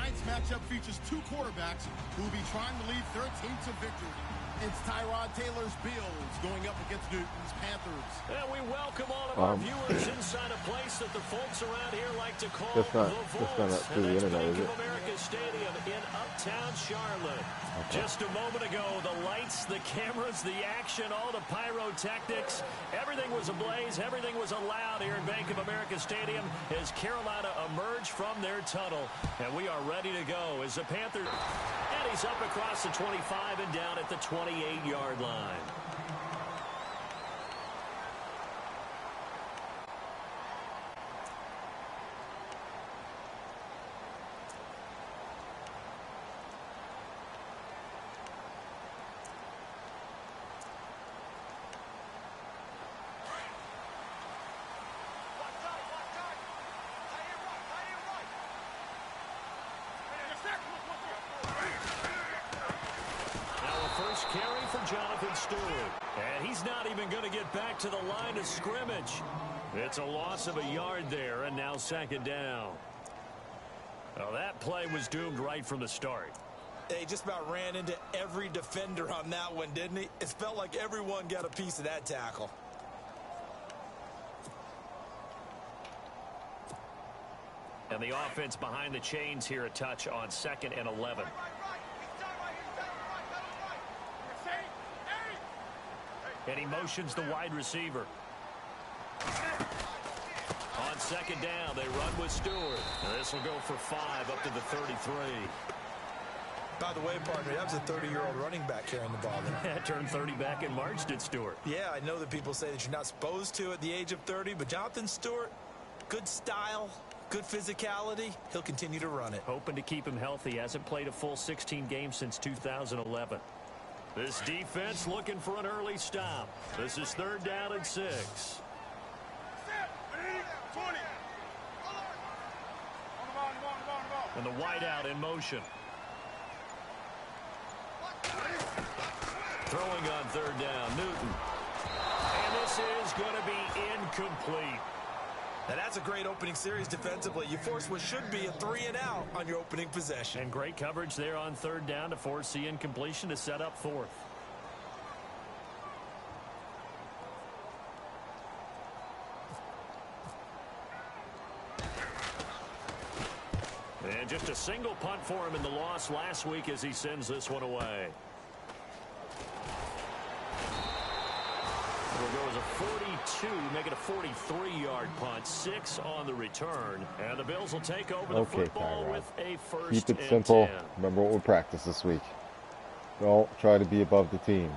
tonight's matchup features two quarterbacks who will be trying to lead their team to victory. It's Tyrod Taylor's Bills going up against Newton's Panthers. And we welcome all of our viewers inside a place that the folks around here like to call that's not through the internet, is it? Bank of America Stadium in Uptown Charlotte. Okay. Just a moment ago, the lights, the cameras, the action, all the pyrotechnics, everything was ablaze, everything was allowed here in Bank of America Stadium as Carolina emerged from their tunnel. And we are ready to go as the Panthers, and he's up across the 25 and down at the 28-yard line. Carry for Jonathan Stewart. And he's not even going to get back to the line of scrimmage. It's a loss of a yard there, and now second down. Well, that play was doomed right from the start. He just about ran into every defender on that one, didn't he? It felt like everyone got a piece of that tackle. And the offense behind the chains here a touch on 2nd and 11. And he motions the wide receiver. On 2nd down, they run with Stewart. And this will go for 5 up to the 33. By the way, partner, that was a 30-year-old running back carrying the ball there. Turned 30 back in March, did Stewart. Yeah, I know that people say that you're not supposed to at the age of 30, but Jonathan Stewart, good style, good physicality. He'll continue to run it. Hoping to keep him healthy. Hasn't played a full 16 games since 2011. This defense looking for an early stop. This is 3rd down and 6. And the wideout in motion. Throwing on 3rd down, Newton. And this is going to be incomplete. Now that's a great opening series defensively. You force what should be a 3-and-out on your opening possession. And great coverage there on 3rd down to force the incompletion to set up 4th. And just a single punt for him in the loss last week as he sends this one away. It'll go as a 42, make it a 43-yard punt, 6 on the return. And the Bills will take over the football with a 1st Keep it simple. 10. Remember what we practiced this week. Don't try to be above the team.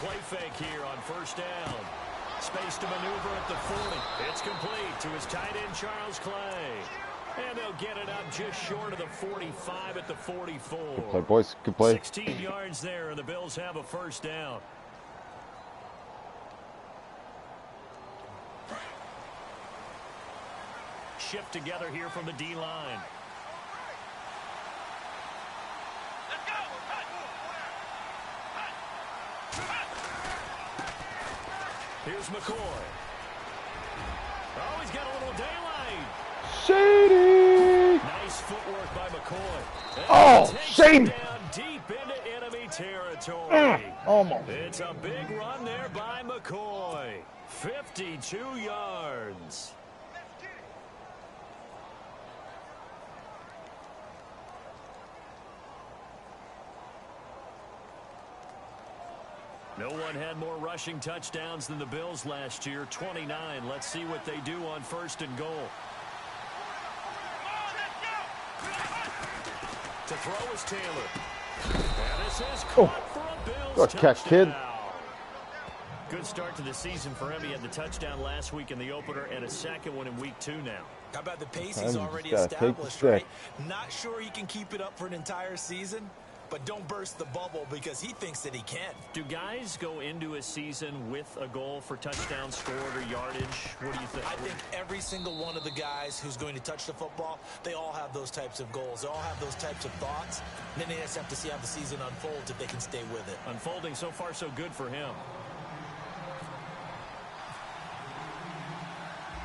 Play fake here on 1st down. Space to maneuver at the 40. It's complete to his tight end, Charles Clay. And they'll get it up just short of the 45 at the 44. Good play, boys. Good play. 16 yards there, and the Bills have a 1st down. Shift together here from the D-line. Here's McCoy. Oh, he's got a little daylight. Shady. Nice footwork by McCoy. And oh, shame. Down deep into enemy territory. Almost. It's a big run there by McCoy. 52 yards. No one had more rushing touchdowns than the Bills last year, 29. Let's see what they do on 1st and goal. To throw is Taylor. And this is caught for a Bills touchdown. Catch, kid. Good start to the season for him. He had the touchdown last week in the opener and a 2nd one in week 2 now. How about the pace he's already established, right? Not sure he can keep it up for an entire season, but don't burst the bubble because he thinks that he can. Do guys go into a season with a goal for touchdowns scored or yardage? What do you think? I think every single one of the guys who's going to touch the football, they all have those types of goals. They all have those types of thoughts. And then they just have to see how the season unfolds if they can stay with it. Unfolding so far so good for him.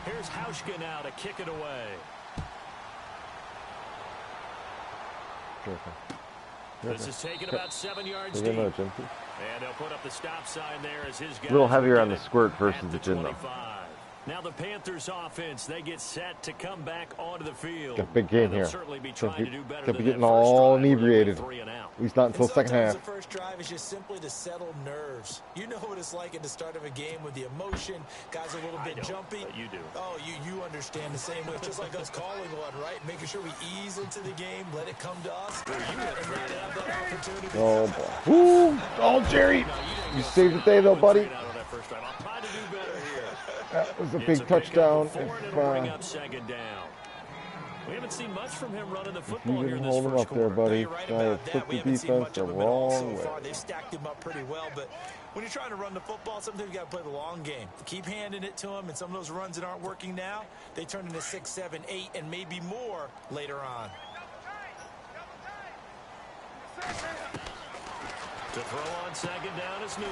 Here's Hauschka now to kick it away. This is taken about 7 yards deep. And they'll put up the stop sign there as his guys. A little heavier on the squirt versus the chin, though. Now the Panthers offense, they get set to come back onto the field. Got a big game here. Certainly be trying to do better They'll be than getting all inebriated. At least not until second half. The first drive is just simply to settle nerves. You know what it's like at the start of a game with the emotion. Guys are a little bit jumpy. But you do. Oh, you understand the same way. It's just like us calling one, right? Making sure we ease into the game, let it come to us. Oh, boy. Woo! Oh, Jerry! You saved the day, though, buddy. That was a big touchdown. Bring up second down. We haven't seen much from him running the football here in this hold him first up there, quarter. buddy. Right Now you about took that. the We haven't seen defense much the of him at all wrong so way. far. They've stacked him up pretty well, but when you're trying to run the football, sometimes you got to play the long game. Keep handing it to him, and some of those runs that aren't working now, they turn into 6, 7, 8, and maybe more later on. To throw on second down is Newton.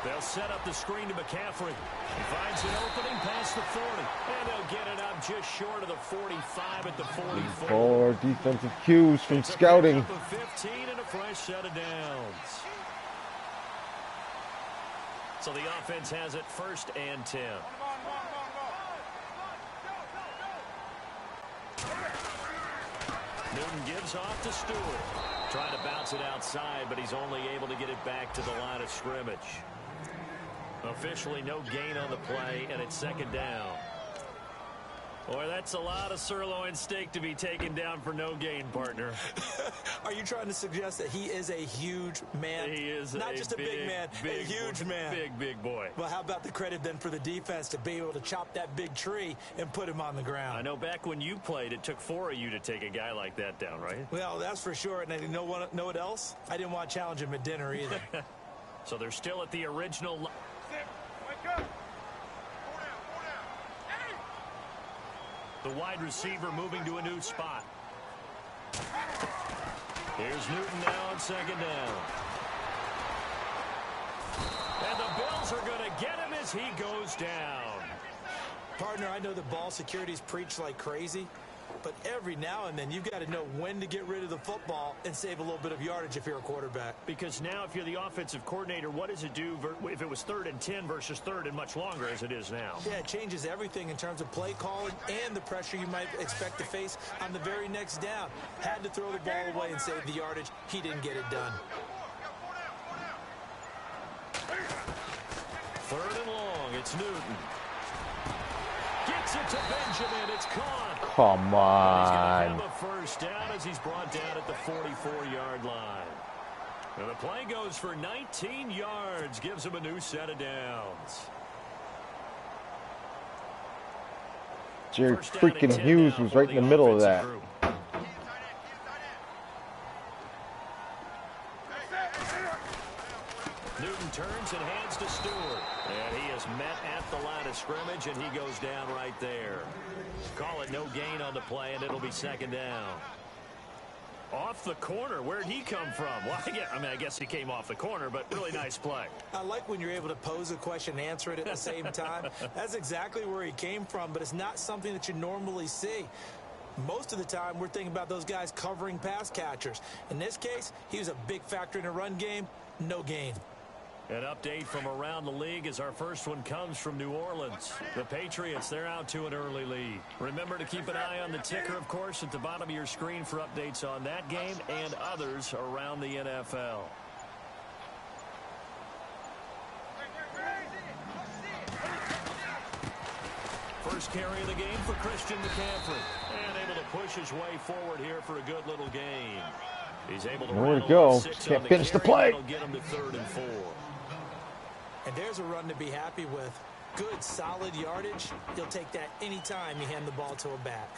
They'll set up the screen to McCaffrey. He finds an opening past the 40. And they'll get it up just short of the 45 at the 44. All our defensive cues from scouting. It's a 15 and a fresh set of downs. So the offense has it 1st and 10. Newton gives off to Stewart. Trying to bounce it outside, but he's only able to get it back to the line of scrimmage. Officially no gain on the play, and it's second down. Boy, that's a lot of sirloin steak to be taken down for no gain, partner. Are you trying to suggest that he is a huge man? He is not just a big man, a huge man. Big boy. Well, how about the credit then for the defense to be able to chop that big tree and put him on the ground? I know back when you played, it took 4 of you to take a guy like that down, right? Well, that's for sure. And you know what else? I didn't want to challenge him at dinner either. So they're still at the original. The wide receiver moving to a new spot. Here's Newton now on second down. And the Bills are going to get him as he goes down. Partner, I know the ball security's preached like crazy, but every now and then you've got to know when to get rid of the football and save a little bit of yardage if you're a quarterback. Because now if you're the offensive coordinator, what does it do if it was 3rd and 10 versus 3rd and much longer as it is now? Yeah, it changes everything in terms of play calling and the pressure you might expect to face on the very next down. Had to throw the ball away and save the yardage. He didn't get it done. 3rd and long, it's Newton. Gets it to Benjamin, it's caught. Come on. He's going to have a first down as he's brought down at the 44-yard line. And the play goes for 19 yards, gives him a new set of downs. Jerry freaking Hughes was right in the middle of that. Newton turns and hands to Stewart. And he is met at the line of scrimmage, and he goes down right there. Call it no gain on the play, and it'll be second down. Off the corner. Where'd he come from? Well, I guess he came off the corner, but really nice play. I like when you're able to pose a question and answer it at the same time. That's exactly where he came from, but it's not something that you normally see. Most of the time, we're thinking about those guys covering pass catchers. In this case, he was a big factor in the run game. No gain. An update from around the league as our first one comes from New Orleans. The Patriots, they're out to an early lead. Remember to keep an eye on the ticker, of course, at the bottom of your screen for updates on that game and others around the NFL. First carry of the game for Christian McCaffrey. And able to push his way forward here for a good little gain. He's able to nowhere to go. Just can't finish the play. That'll get him to 3rd and 4. And there's a run to be happy with. Good, solid yardage. You'll take that anytime you hand the ball to a back.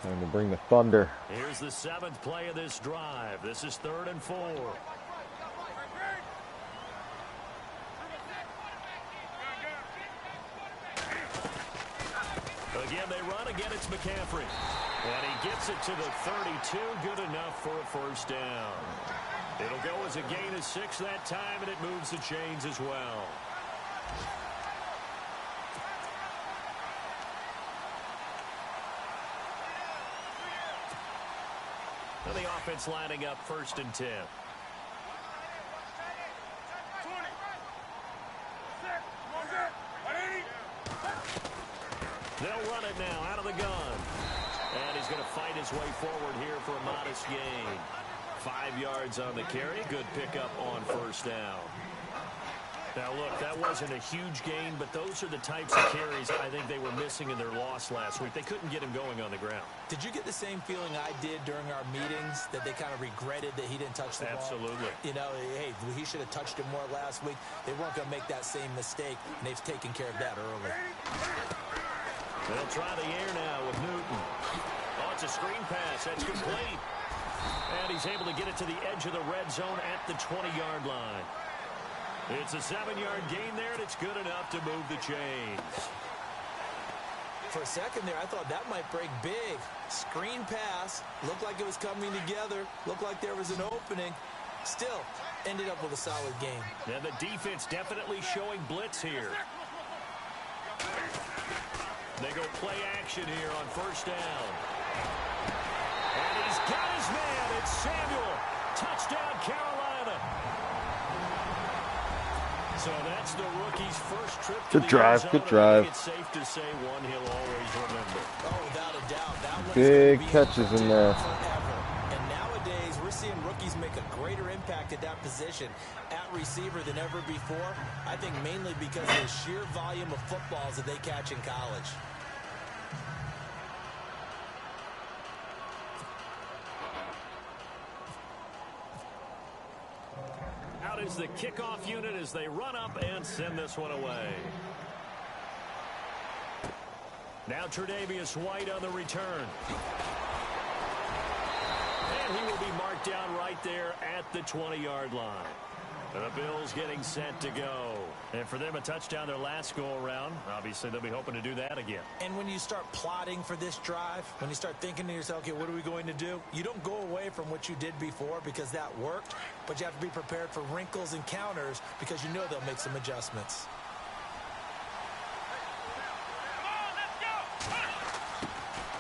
Time to bring the thunder. Here's the 7th play of this drive. This is 3rd and 4. Again, they run. Again, it's McCaffrey. And he gets it to the 32. Good enough for a first down. It'll go as a gain of 6 that time, and it moves the chains as well. And the offense lining up 1st and 10. They'll run it now out of the gun. And he's going to fight his way forward here for a modest gain. 5 yards on the carry. Good pickup on first down. Now, look, that wasn't a huge gain, but those are the types of carries I think they were missing in their loss last week. They couldn't get him going on the ground. Did you get the same feeling I did during our meetings, that they kind of regretted that he didn't touch the ball? Absolutely. You know, hey, he should have touched it more last week. They weren't going to make that same mistake, and they've taken care of that early. They'll try the air now with Newton. Oh, it's a screen pass. That's complete. And he's able to get it to the edge of the red zone at the 20-yard line. It's a 7-yard gain there, and it's good enough to move the chains. For a second there, I thought that might break big. Screen pass. Looked like it was coming together. Looked like there was an opening. Still, ended up with a solid game. And the defense definitely showing blitz here. They go play action here on first down. And he's got his man. It's Samuel. Touchdown, Carolina. So that's the rookie's first trip to Good drive, the end zone. good drive. It's safe to say one he'll always remember. Oh, without a doubt. That one's Big gonna be catches in there. forever. And nowadays, we're seeing rookies make a greater impact at that position at receiver than ever before. I think mainly because of the sheer volume of footballs that they catch in college. Out is the kickoff unit as they run up and send this one away. Now Tre'Davious White on the return. And he will be marked down right there at the 20-yard line. The Bills getting set to go. And for them, a touchdown their last go-around. Obviously, they'll be hoping to do that again. And when you start plotting for this drive, when you start thinking to yourself, okay, what are we going to do? You don't go away from what you did before because that worked, but you have to be prepared for wrinkles and counters because you know they'll make some adjustments.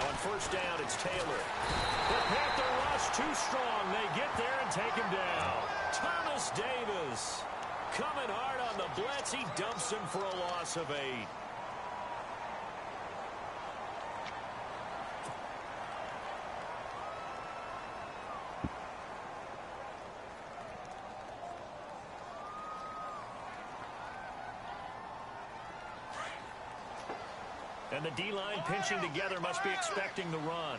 On first down, it's Taylor. The Panther rush too strong. They get there and take him down. Thomas Davis coming hard on the blitz. He dumps him for a loss of 8. And the D-line pinching together, must be expecting the run.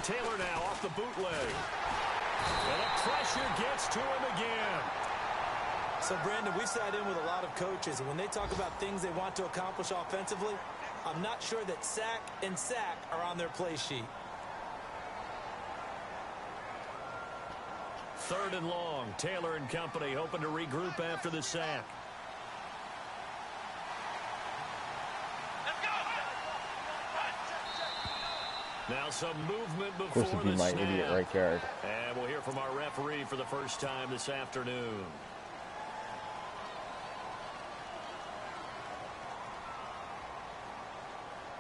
Taylor now off the bootleg. And the pressure gets to him again. So, Brandon, we sat in with a lot of coaches, and when they talk about things they want to accomplish offensively, I'm not sure that sack and sack are on their play sheet. 3rd and long. Taylor and company hoping to regroup after the sack. Now some movement before Of course, it'd be my idiot right guard. And we'll hear from our referee for the first time this afternoon.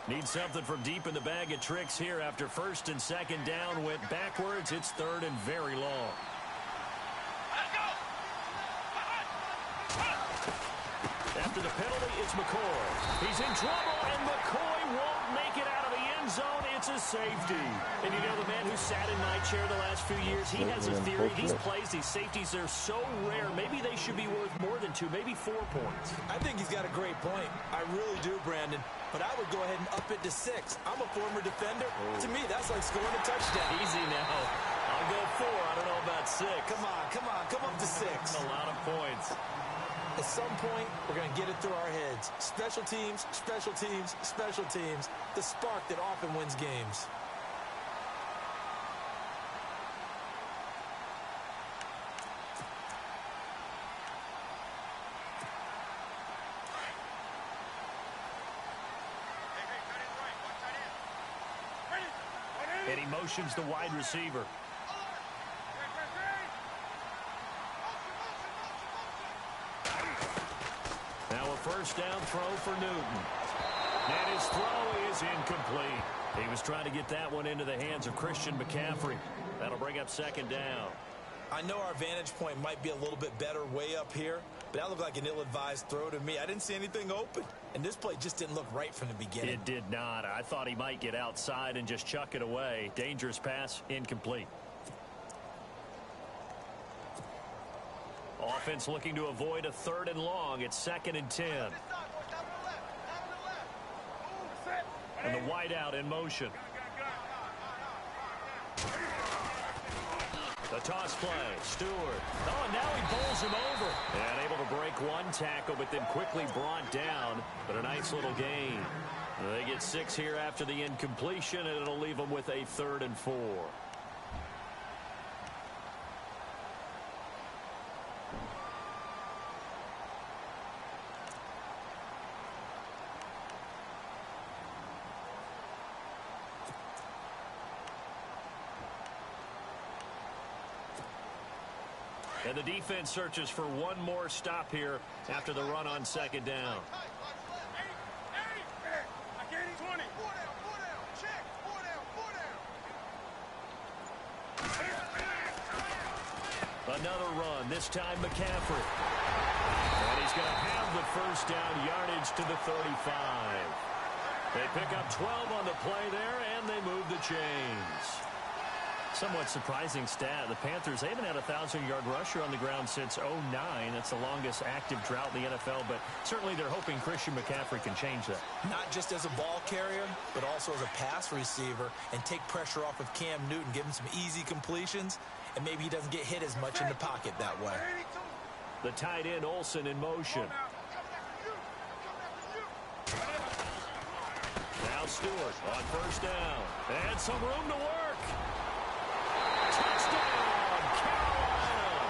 Need something from deep in the bag of tricks here after 1st and 2nd down went backwards. It's 3rd and very long. After the penalty, it's McCoy. He's in trouble, and McCoy won't make it out of the end zone. It's a safety. And you know, the man who sat in my chair the last few years, he has a theory. These plays, these safeties, they're so rare. Maybe they should be worth more than 2, maybe 4 points. I think he's got a great point. I really do, Brandon. But I would go ahead and up it to 6. I'm a former defender. To me, that's like scoring a touchdown. Easy now. I'll go 4. I don't know about 6. Come on, come up to 6. A lot of points. At some point, we're going to get it through our heads. Special teams, special teams, special teams. The spark that often wins games. And he motions the wide receiver. Now a first down throw for Newton. And his throw is incomplete. He was trying to get that one into the hands of Christian McCaffrey. That'll bring up second down. I know our vantage point might be a little bit better way up here, but that looked like an ill-advised throw to me. I didn't see anything open, and this play just didn't look right from the beginning. It did not. I thought he might get outside and just chuck it away. Dangerous pass, incomplete. Offense looking to avoid a 3rd and long. It's 2nd and 10. And the wideout in motion. The toss play, Stewart. Oh, now he bowls him over. And able to break one tackle, but then quickly brought down. But a nice little gain. They get 6 here after the incompletion, and it'll leave them with a 3rd and 4. And the defense searches for one more stop here after the run on 2nd down. Another run, this time McCaffrey. And he's going to have the first down yardage to the 35. They pick up 12 on the play there, and they move the chains. Somewhat surprising stat. The Panthers, they haven't had a 1,000-yard rusher on the ground since 2009. That's the longest active drought in the NFL, but certainly they're hoping Christian McCaffrey can change that. Not just as a ball carrier, but also as a pass receiver, and take pressure off of Cam Newton, give him some easy completions, and maybe he doesn't get hit as much in the pocket that way. The tight end, Olsen, in motion. Now Stewart on first down. And some room to work. Touchdown, Carolina.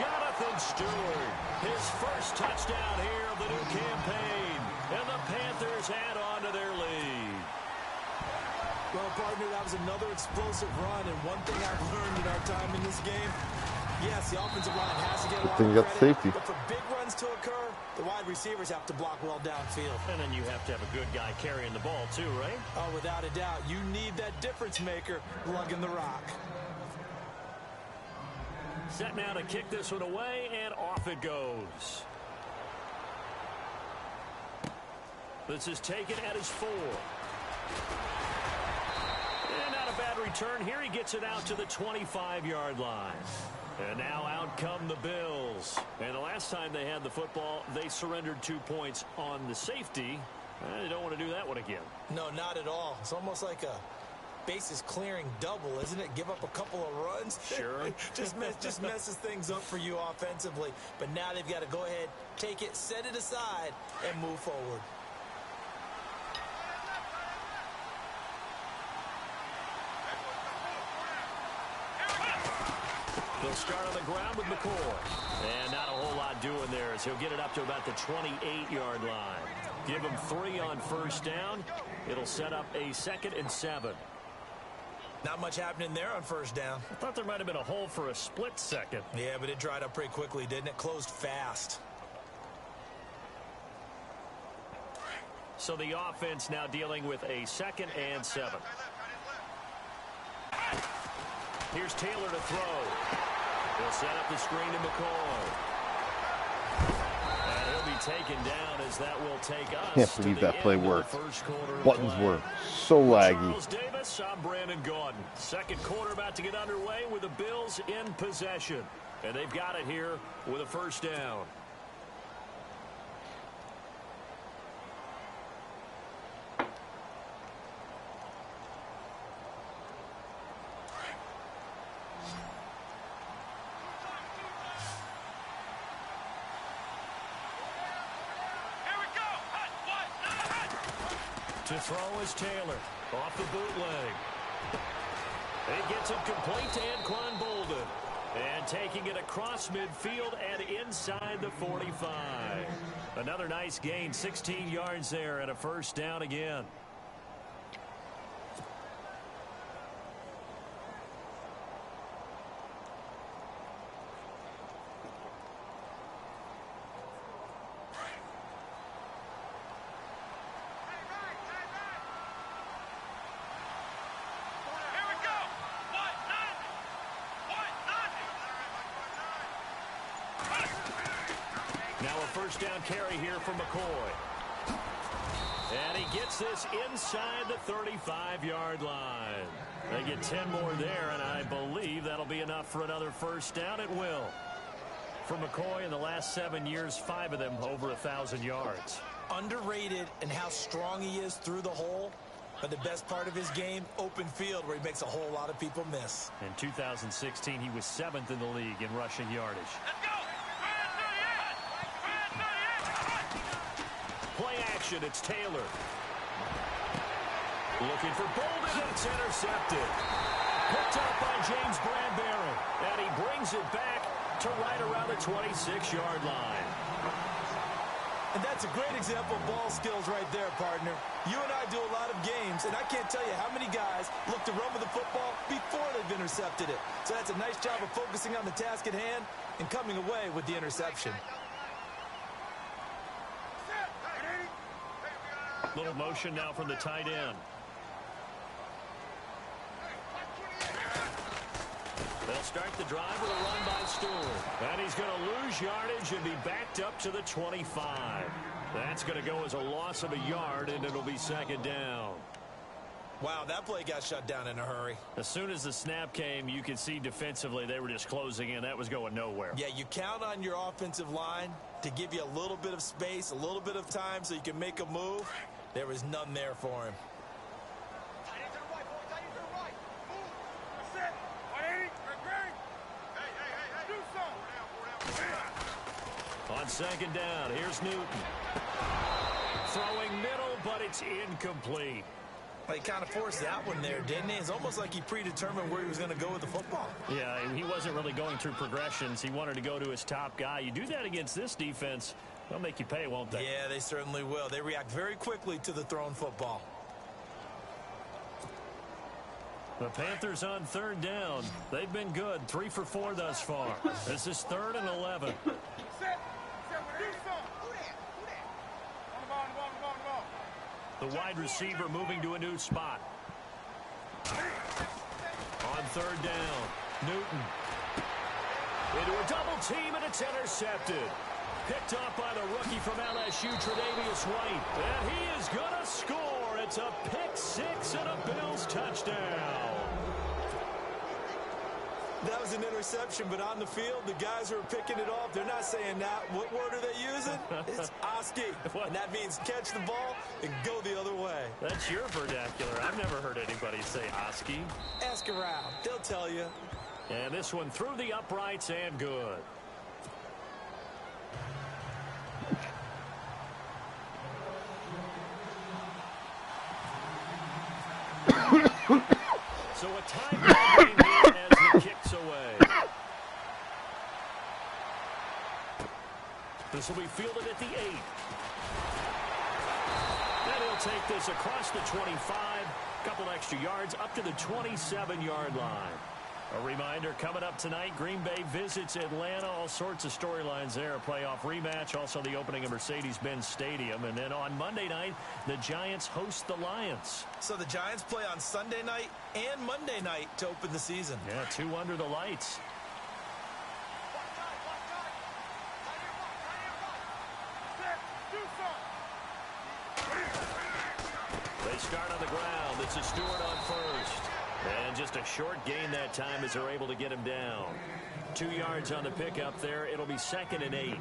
Jonathan Stewart, his first touchdown here of the new campaign. And the Panthers add on to their lead. Well, partner, that was another explosive run, and one thing I've learned in our time in this game, yes, the offensive line has to get a lot of credit, safety. but for big runs to occur, the wide receivers have to block well downfield. And then you have to have a good guy carrying the ball too, right? Oh, without a doubt. You need that difference maker lugging the rock. Set now to kick this one away, and off it goes. This is taken at his 4. And not a bad return here. He gets it out to the 25-yard line. And now out come the Bills. And the last time they had the football, they surrendered 2 points on the safety. They don't want to do that one again. No, not at all. It's almost like a bases clearing double, isn't it? Give up a couple of runs. Sure. just messes things up for you offensively. But now they've got to go ahead, take it, set it aside, and move forward. They'll start on the ground with McCoy. And not a whole lot doing there as he'll get it up to about the 28-yard line. Give him 3 on first down. It'll set up a 2nd and 7. Not much happening there on first down. I thought there might have been a hole for a split second. Yeah, but it dried up pretty quickly, didn't it? Closed fast. So the offense now dealing with a 2nd and 7. Here's Taylor to throw. He'll set up the screen to McCoy. And he'll be taken down as that will take us. Can't believe that play worked. Buttons were so laggy. Charles Davis, I'm Brandon Gaudin. Second quarter about to get underway with the Bills in possession. And they've got it here with a first down. To throw is Taylor. Off the bootleg. He gets it complete to Anquan Bolden. And taking it across midfield and inside the 45. Another nice gain, 16 yards there and a first down again. Now a first down carry here for McCoy. And he gets this inside the 35-yard line. They get 10 more there, and I believe that'll be enough for another first down. It will. For McCoy in the last 7 years, 5 of them over 1,000 yards. Underrated in how strong he is through the hole. But the best part of his game, open field, where he makes a whole lot of people miss. In 2016, he was 7th in the league in rushing yardage. Let's go! Play action, it's Taylor. Looking for Bolden, and it's intercepted. Picked up by James Bradbury, and he brings it back to right around the 26-yard line. And that's a great example of ball skills right there, partner. You and I do a lot of games, and I can't tell you how many guys look to run with the football before they've intercepted it. So that's a nice job of focusing on the task at hand and coming away with the interception. Little motion now from the tight end. They'll start the drive with a run by Stewart. And he's going to lose yardage and be backed up to the 25. That's going to go as a loss of a yard, and it'll be second down. Wow, that play got shut down in a hurry. As soon as the snap came, you could see defensively they were just closing in. That was going nowhere. Yeah, you count on your offensive line to give you a little bit of space, a little bit of time so you can make a move. There was none there for him. On second down, here's Newton. Throwing middle, but it's incomplete. Well, he kind of forced that one there, didn't he? It's almost like he predetermined where he was going to go with the football. Yeah, he wasn't really going through progressions. He wanted to go to his top guy. You do that against this defense, they'll make you pay, won't they? Yeah, they certainly will. They react very quickly to the thrown football. The Panthers on third down. They've been good, 3 for 4 thus far. This is 3rd and 11. The wide receiver moving to a new spot. On third down, Newton. Into a double team, and it's intercepted. Picked up by the rookie from LSU, Tre'Davious White. And he is going to score. It's a pick six and a Bills touchdown. That was an interception, but on the field, the guys who are picking it off, they're not saying that. What word are they using? It's Oski. And that means catch the ball and go the other way. That's your vernacular. I've never heard anybody say Oski. Ask around. They'll tell you. And this one through the uprights and good. So a timeout game here as the kick's away. This will be fielded at the 8. Then he'll take this across the 25, couple extra yards up to the 27-yard line. A reminder, coming up tonight, Green Bay visits Atlanta. All sorts of storylines there. A playoff rematch, also the opening of Mercedes-Benz Stadium. And then on Monday night, the Giants host the Lions. So the Giants play on Sunday night and Monday night to open the season. Yeah, 2 under the lights. They start on the ground. It's a Stewart on first. And just a short gain that time as they're able to get him down. 2 yards on the pickup there. It'll be 2nd and 8.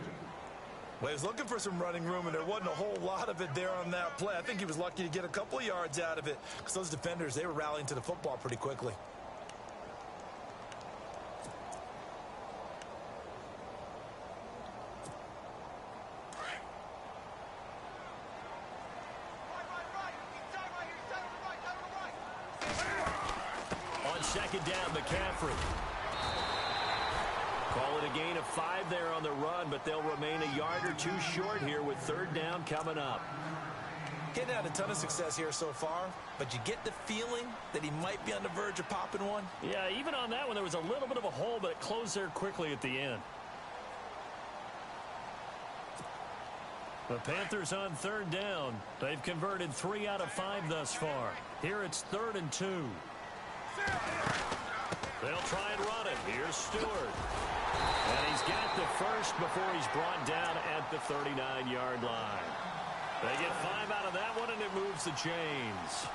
Well, he was looking for some running room, and there wasn't a whole lot of it there on that play. I think he was lucky to get a couple of yards out of it because those defenders, they were rallying to the football pretty quickly. second down, McCaffrey. Call it a gain of 5 there on the run, but they'll remain a yard or 2 short here with third down coming up. Getting had a ton of success here so far, but you get the feeling that he might be on the verge of popping one. Yeah, even on that one, there was a little bit of a hole, but it closed there quickly at the end. The Panthers on third down. They've converted 3 out of 5 thus far. Here it's 3rd and 2. They'll try and run it. Here's Stewart. And he's got the first before he's brought down at the 39-yard line. They get 5 out of that one, and it moves the chains.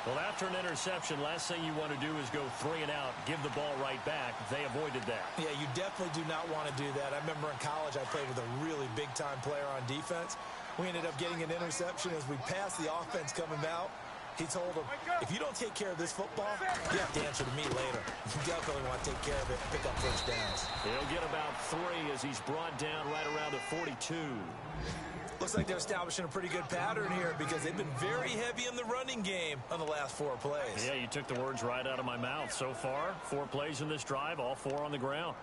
Well, after an interception, last thing you want to do is go 3 and out, give the ball right back. They avoided that. Yeah, you definitely do not want to do that. I remember in college I played with a really big-time player on defense. We ended up getting an interception as we passed the offense coming out. He told him, if you don't take care of this football, you have to answer to me later. You definitely want to take care of it and pick up first downs. He'll get about 3 as he's brought down right around the 42. Looks like they're establishing a pretty good pattern here because they've been very heavy in the running game on the last 4 plays. Yeah, you took the words right out of my mouth. So far, 4 plays in this drive, all 4 on the ground.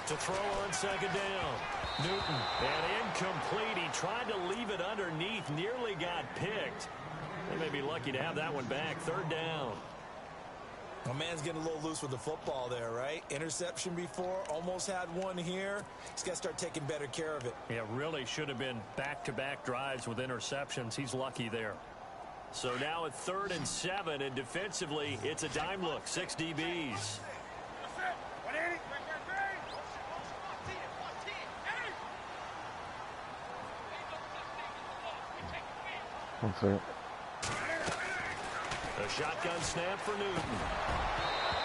To throw on second down. Newton, and incomplete. He tried to leave it underneath, nearly got picked. They may be lucky to have that one back. 3rd down. My man's getting a little loose with the football there, right? Interception before, almost had one here. He's got to start taking better care of it. Yeah, really should have been back-to-back drives with interceptions. He's lucky there. So now at 3rd and 7, and defensively, it's a dime look. 6 DBs. Okay. A shotgun snap for Newton.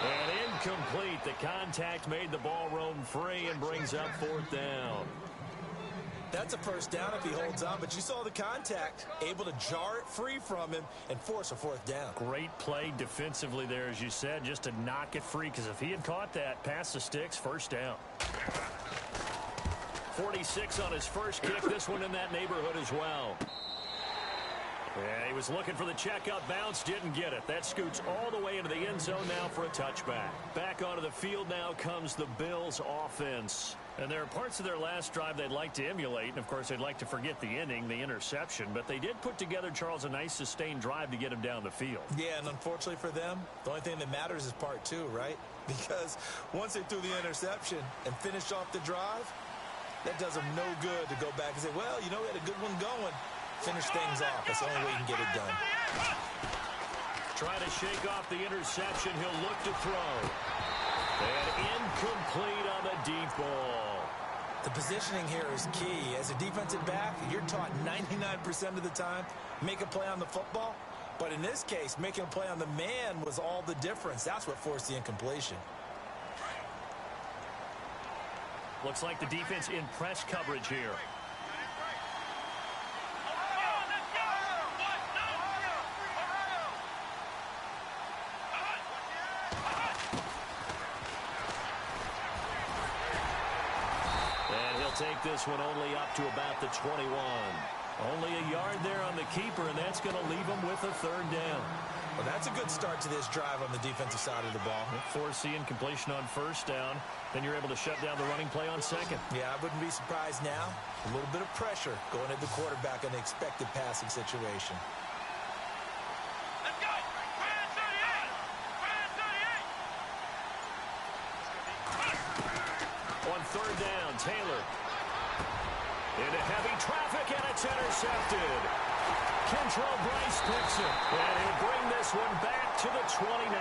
And incomplete. The contact made the ball roam free and brings up 4th down. That's a first down if he holds on, but you saw the contact, able to jar it free from him and force a 4th down. Great play defensively there, as you said, just to knock it free, because if he had caught that, past the sticks, 1st down. 46 on his first kick, this one in that neighborhood as well. Yeah, he was looking for the check-up bounce, didn't get it. That scoots all the way into the end zone now for a touchback. Back onto the field now comes the Bills offense. And there are parts of their last drive they'd like to emulate. And, of course, they'd like to forget the inning, the interception. But they did put together, Charles, a nice sustained drive to get him down the field. Yeah, and unfortunately for them, the only thing that matters is part 2, right? Because once they threw the interception and finished off the drive, that does them no good to go back and say, well, you know, we had a good one going. Finish things off. That's the only way you can get it done. Trying to shake off the interception. He'll look to throw. And incomplete on the deep ball. The positioning here is key. As a defensive back, you're taught 99% of the time, make a play on the football. But in this case, making a play on the man was all the difference. That's what forced the incompletion. Looks like the defense in press coverage here. Take this one only up to about the 21. Only a yard there on the keeper, and that's going to leave them with a 3rd down. Well, that's a good start to this drive on the defensive side of the ball. Force the incompletion on 1st down. Then you're able to shut down the running play on 2nd. Yeah, I wouldn't be surprised now. A little bit of pressure going at the quarterback in the expected passing situation. On 3rd down, Taylor. Into heavy traffic, and it's intercepted. Kentrell Bryce picks it, and he'll bring this one back to the 29.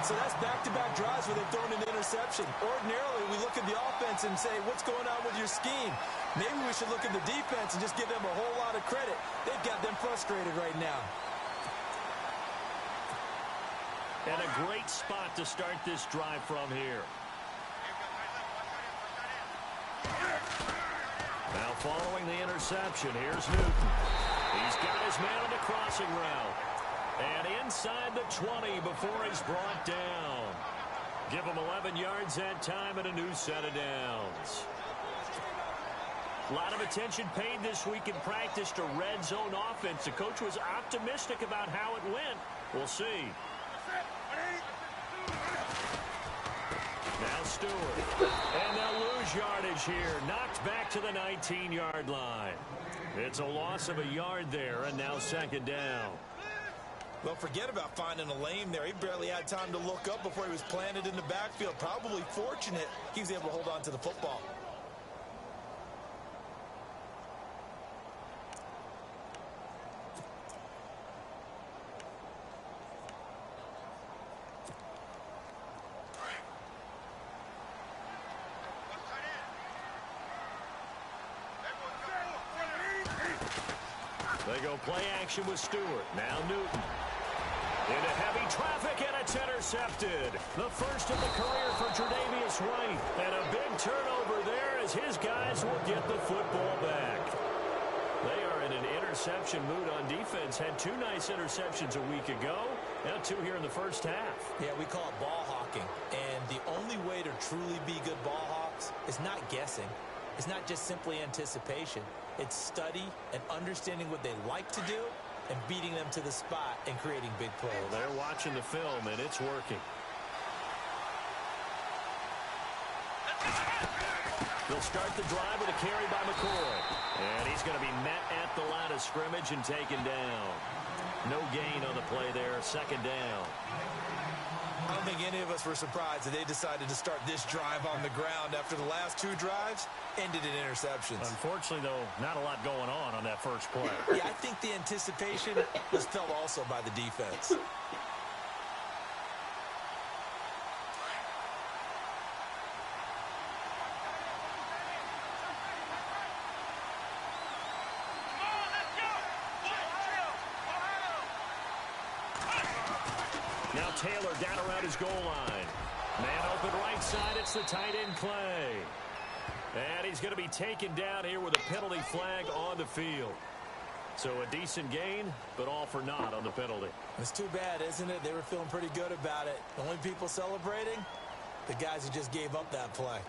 So that's back-to-back drives where they've thrown an interception. Ordinarily, we look at the offense and say, what's going on with your scheme? Maybe we should look at the defense and just give them a whole lot of credit. They've got them frustrated right now. And a great spot to start this drive from here. following the interception. Here's Newton. He's got his man on the crossing route. And inside the 20 before he's brought down. Give him 11 yards that time and a new set of downs. A lot of attention paid this week in practice to red zone offense. The coach was optimistic about how it went. We'll see. Now Stewart. And they'll lose yardage here. Knocked back to the 19-yard line. It's a loss of a yard there, and now second down. Well, forget about finding a lane there. He barely had time to look up before he was planted in the backfield. Probably fortunate he was able to hold on to the football. They go play action with Stewart. Now Newton. Into heavy traffic, and it's intercepted. The first of the career for Tre'Davious White. And a big turnover there as his guys will get the football back. They are in an interception mood on defense. Had 2 nice interceptions a week ago. Now 2 here in the first half. Yeah, we call it ball hawking. And the only way to truly be good ball hawks is not guessing. It's not just simply anticipation. It's study and understanding what they like to do and beating them to the spot and creating big plays. Well, they're watching the film, and it's working. They'll start the drive with a carry by McCoy. And he's going to be met at the line of scrimmage and taken down. No gain on the play there, second down. I don't think any of us were surprised that they decided to start this drive on the ground after the last 2 drives ended in interceptions. Unfortunately, though, not a lot going on that first play. Yeah, I think the anticipation was felt also by the defense. Now Taylor down around his goal line. Man open right side. It's the tight end Clay. And he's going to be taken down here with a penalty flag on the field. So a decent gain, but all for naught on the penalty. It's too bad, isn't it? They were feeling pretty good about it. The only people celebrating, the guys who just gave up that play.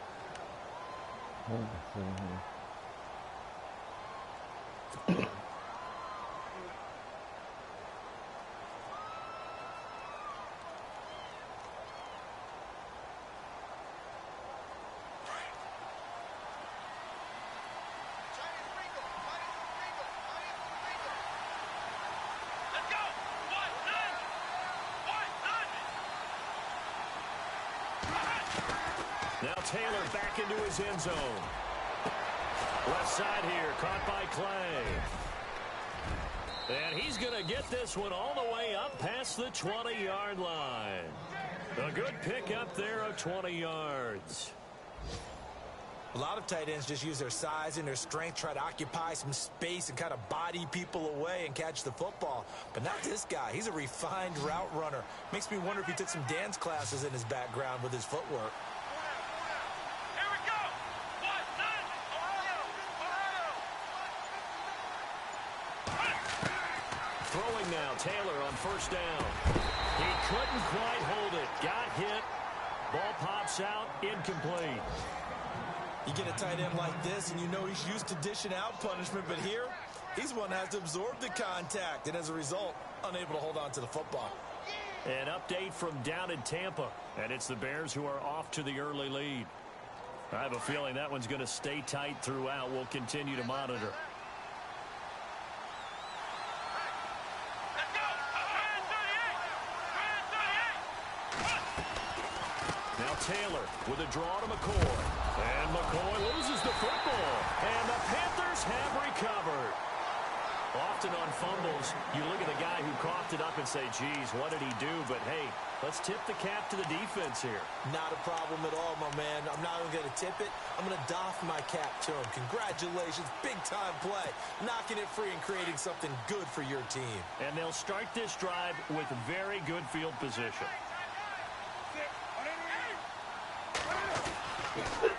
Now Taylor back into his end zone. Left side here, caught by Clay. And he's going to get this one all the way up past the 20-yard line. A good pickup there of 20 yards. A lot of tight ends just use their size and their strength, try to occupy some space and kind of body people away and catch the football. But not this guy. He's a refined route runner. Makes me wonder if he took some dance classes in his background with his footwork. Throwing now, Taylor on first down. He couldn't quite hold it. Got hit. Ball pops out, incomplete. You get a tight end like this, and you know he's used to dishing out punishment, but here, he's one that has to absorb the contact, and as a result, unable to hold on to the football. An update from down in Tampa, and it's the Bears who are off to the early lead. I have a feeling that one's going to stay tight throughout. We'll continue to monitor. Taylor with a draw to McCoy. And McCoy loses the football. And the Panthers have recovered. Often on fumbles, you look at the guy who coughed it up and say, geez, what did he do? But, hey, let's tip the cap to the defense here. Not a problem at all, my man. I'm not even going to tip it. I'm going to doff my cap to him. Congratulations. Big-time play. Knocking it free and creating something good for your team. And they'll start this drive with very good field position.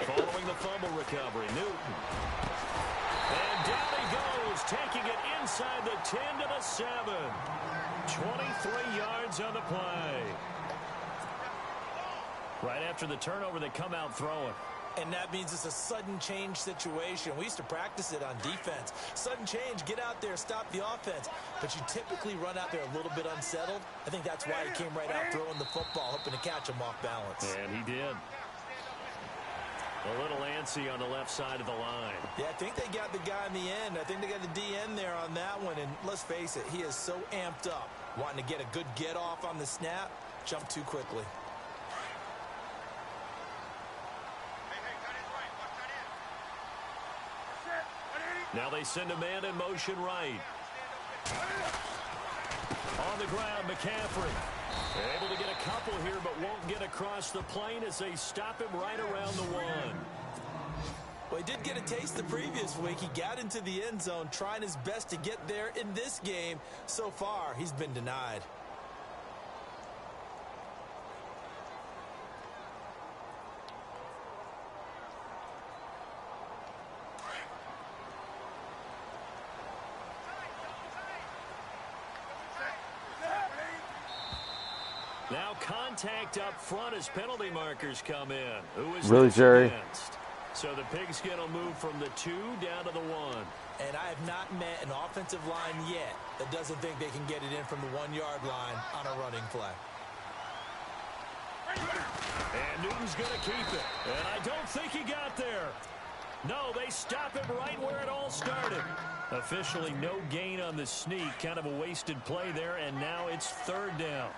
Following the fumble recovery, Newton. And down he goes, taking it inside the 10 to the 7. 23 yards on the play. Right after the turnover, they come out throwing. And that means it's a sudden change situation. We used to practice it on defense. Sudden change, get out there, stop the offense. But you typically run out there a little bit unsettled. I think that's why he came right out throwing the football, hoping to catch him off balance. And he did. A little antsy on the left side of the line. Yeah, I think they got the guy in the end. I think they got the DN there on that one. And let's face it, he is so amped up, wanting to get a good get off on the snap, jump too quickly. Now they send a man in motion right. On the ground, McCaffrey. Able to get a couple here, but won't get across the plane as they stop him right around the 1. Well, he did get a taste the previous week. He got into the end zone, trying his best to get there in this game. So far, he's been denied. Now contact up front as penalty markers come in. Who is really, Jerry? Against? So the pigskin will move from the 2 down to the 1. And I have not met an offensive line yet that doesn't think they can get it in from the 1-yard line on a running play. And Newton's going to keep it. And I don't think he got there. No, they stop him right where it all started. Officially no gain on the sneak. Kind of a wasted play there, and now it's 3rd down.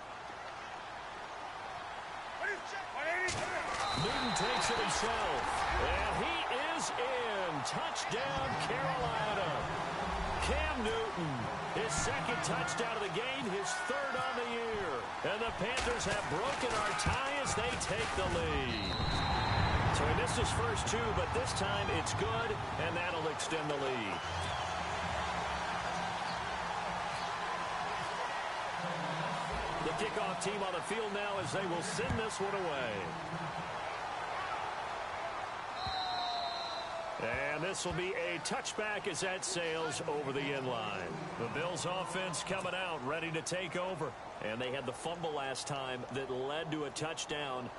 Newton takes it himself, and he is in. Touchdown, Carolina. Cam Newton, his 2nd touchdown of the game, his 3rd on the year. And the Panthers have broken our tie as they take the lead. So he missed his first 2, but this time it's good, and that'll extend the lead. The kickoff team on the field now as they will send this one away. And this will be a touchback as that sails over the end line. The Bills offense coming out, ready to take over. And they had the fumble last time that led to a touchdown.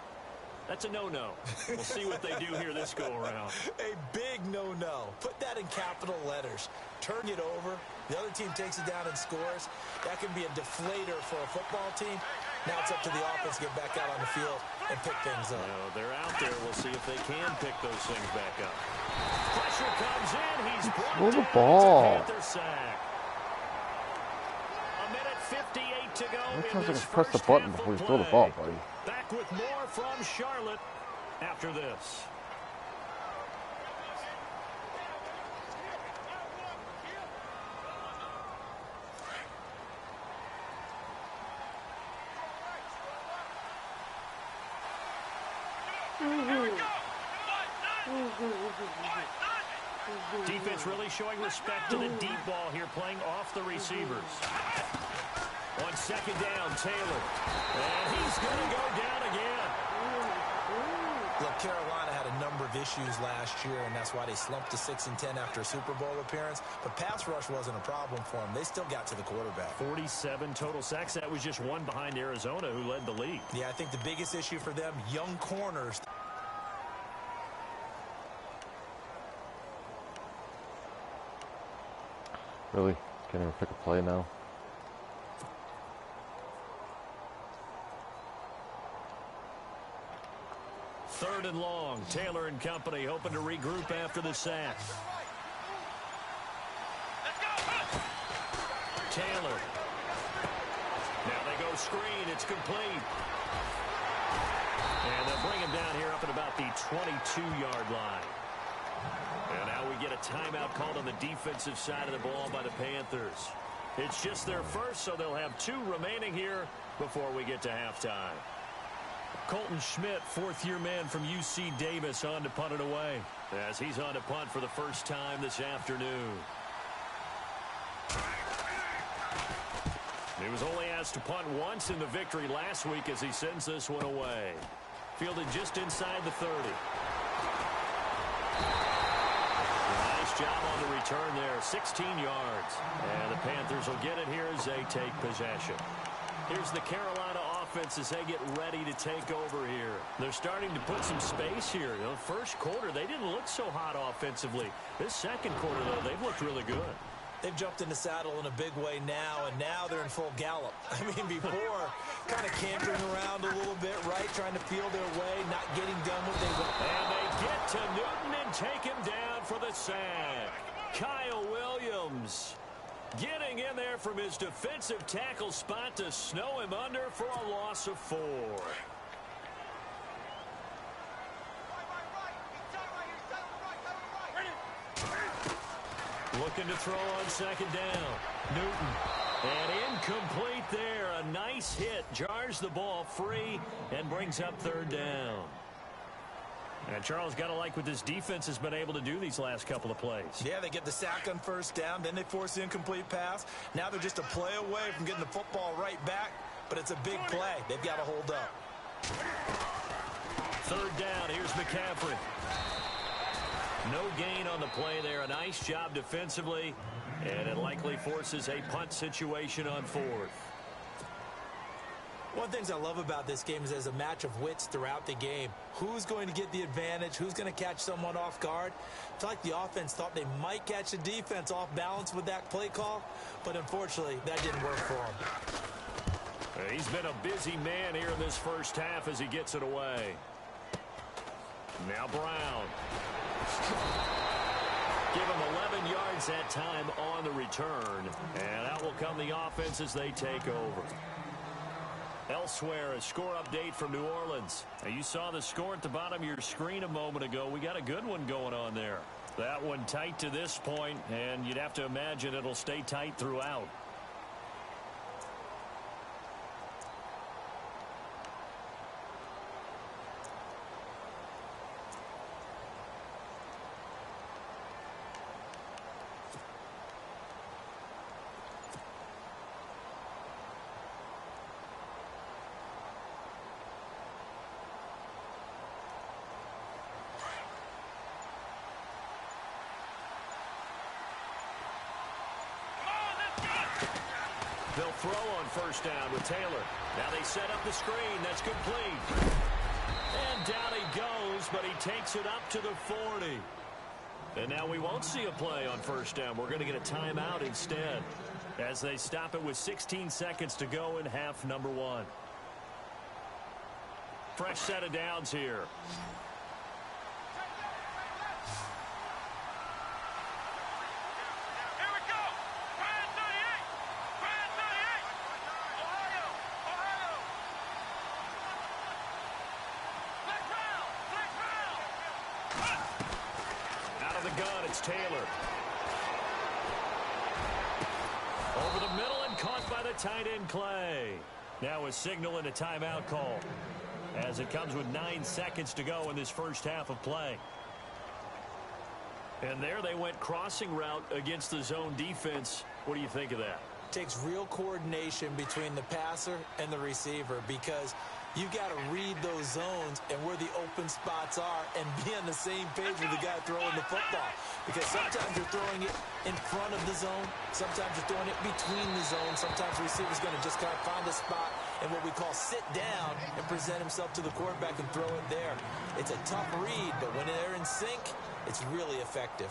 That's a no-no. We'll see what they do here this go-around. A big no-no. Put that in capital letters. Turn it over. The other team takes it down and scores. That can be a deflator for a football team. Now it's up to the offense to get back out on the field and pick things up. They're out there. We'll see if they can pick those things back up. Pressure comes in. He's brought the down. ball. It's a Panther sack. A minute 58 to go. Sometimes I can press the button before you throw the ball, buddy. Back with more from Charlotte after this. Defense really showing respect to the deep ball here, playing off the receivers. On 2nd down, Taylor. And he's going to go down again. Look, Carolina had a number of issues last year, and that's why they slumped to 6-10 after a Super Bowl appearance. But pass rush wasn't a problem for them. They still got to the quarterback. 47 total sacks. That was just one behind Arizona, who led the league. Yeah, I think the biggest issue for them, young corners. Really? Can't even pick a play now. Third and long. Taylor and company hoping to regroup after the sack. Taylor. Now they go screen. It's complete. And they'll bring him down here up at about the 22-yard line. And now we get a timeout called on the defensive side of the ball by the Panthers. It's just their first, so they'll have 2 remaining here before we get to halftime. Colton Schmidt, 4th-year man from UC Davis, on to punt it away, as he's on to punt for the first time this afternoon. He was only asked to punt once in the victory last week as he sends this one away. Fielded just inside the 30. Nice job on the return there, 16 yards. And the Panthers will get it here as they take possession. Here's the Carolina offense as they get ready to take over here. They're starting to put some space here. You know, first quarter, they didn't look so hot offensively. This second quarter, though, they've looked really good. They've jumped in the saddle in a big way now, and now they're in full gallop. I mean, before, kind of cantering around a little bit, right, trying to feel their way, not getting done what they want. And they get to Newton and take him down for the sack. Kyle Williams getting in there from his defensive tackle spot to snow him under for a loss of 4. Looking to throw on second down. Newton. And incomplete there. A nice hit. Jars the ball free and brings up third down. And Charles, got to like what this defense has been able to do these last couple of plays. Yeah, they get the sack on first down. Then they force the incomplete pass. Now they're just a play away from getting the football right back. But it's a big play. They've got to hold up. Third down. Here's McCaffrey. No gain on the play there. A nice job defensively. And it likely forces a punt situation on fourth. One of the things I love about this game is there's a match of wits throughout the game. Who's going to get the advantage? Who's going to catch someone off guard? I feel like the offense thought they might catch the defense off balance with that play call. But unfortunately, that didn't work for him. He's been a busy man here in this first half as he gets it away. Now Brown. Give him 11 yards that time on the return. And out will come the offense as they take over. Elsewhere, a score update from New Orleans. Now, you saw the score at the bottom of your screen a moment ago. We got a good one going on there. That one tight to this point, and you'd have to imagine it'll stay tight throughout. They'll throw on first down with Taylor. Now they set up the screen. That's complete. And down he goes, but he takes it up to the 40. And now we won't see a play on first down. We're going to get a timeout instead as they stop it with 16 seconds to go in half number 1. Fresh set of downs here. It's Taylor. Over the middle and caught by the tight end Clay. Now a signal and a timeout call as it comes with 9 seconds to go in this first half of play. And there they went crossing route against the zone defense. What do you think of that? Takes real coordination between the passer and the receiver because you've got to read those zones and where the open spots are and be on the same page with the guy throwing the football. Because sometimes you're throwing it in front of the zone. Sometimes you're throwing it between the zones. Sometimes the receiver's going to just kind of find a spot and what we call sit down and present himself to the quarterback and throw it there. It's a tough read, but when they're in sync, it's really effective.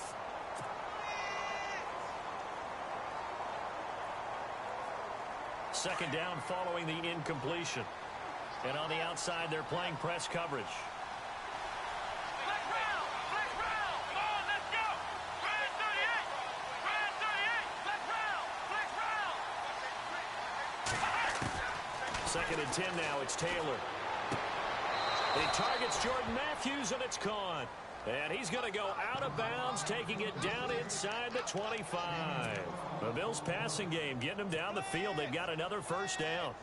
Second down following the incompletion. And on the outside, they're playing press coverage. Second and 10 now. It's Taylor. He targets Jordan Matthews, and it's caught. And he's going to go out of bounds, taking it down inside the 25. The Bills passing game, getting them down the field. They've got another first down.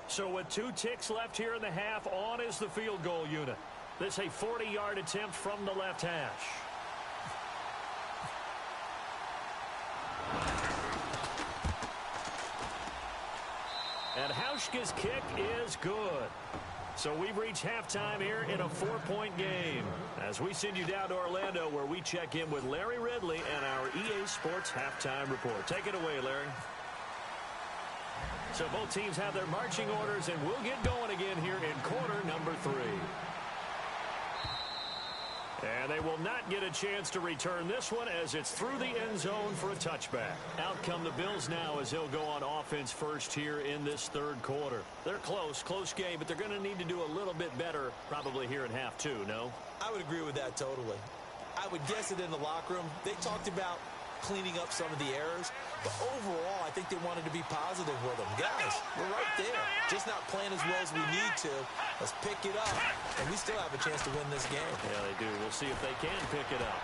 So with 2 ticks left here in the half, on is the field goal unit. This a 40-yard attempt from the left hash. And Hauschka's kick is good. So we've reached halftime here in a 4-point game. As we send you down to Orlando, where we check in with Larry Ridley and our EA Sports Halftime Report. Take it away, Larry. So both teams have their marching orders, and we'll get going again here in quarter number 3. And they will not get a chance to return this one as it's through the end zone for a touchback. Out come the Bills now as they'll go on offense first here in this third quarter. They're close game, but they're going to need to do a little bit better probably here in half 2, no? I would agree with that totally. I would guess it in the locker room. They talked about cleaning up some of the errors, but overall, I think they wanted to be positive with them. Guys, we're right there. Just not playing as well as we need to. Let's pick it up, and we still have a chance to win this game. Yeah, they do. We'll see if they can pick it up.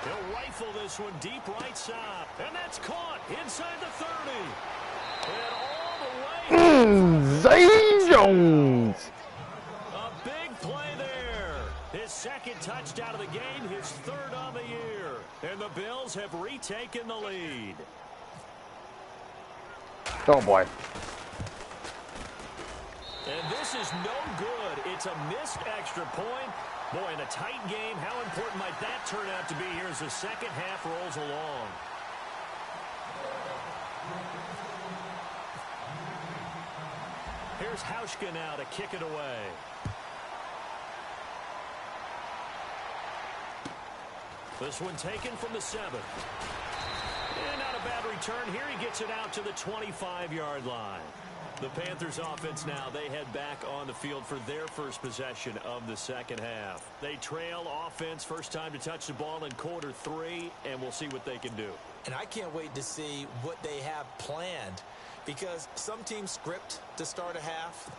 He'll rifle this one deep right side, and that's caught inside the 30. And all the way. Zay Jones. A big play there. His second touchdown of the game, his third on the year. And the Bills have retaken the lead. Oh, boy. And this is no good. It's a missed extra point. Boy, in a tight game, how important might that turn out to be here as the second half rolls along? Here's Hauschka now to kick it away. This one taken from the 7. And not a bad return here. He gets it out to the 25-yard line. The Panthers offense now, they head back on the field for their first possession of the second half. They trail offense, first time to touch the ball in quarter 3, and we'll see what they can do. And I can't wait to see what they have planned, because some teams script to start a half.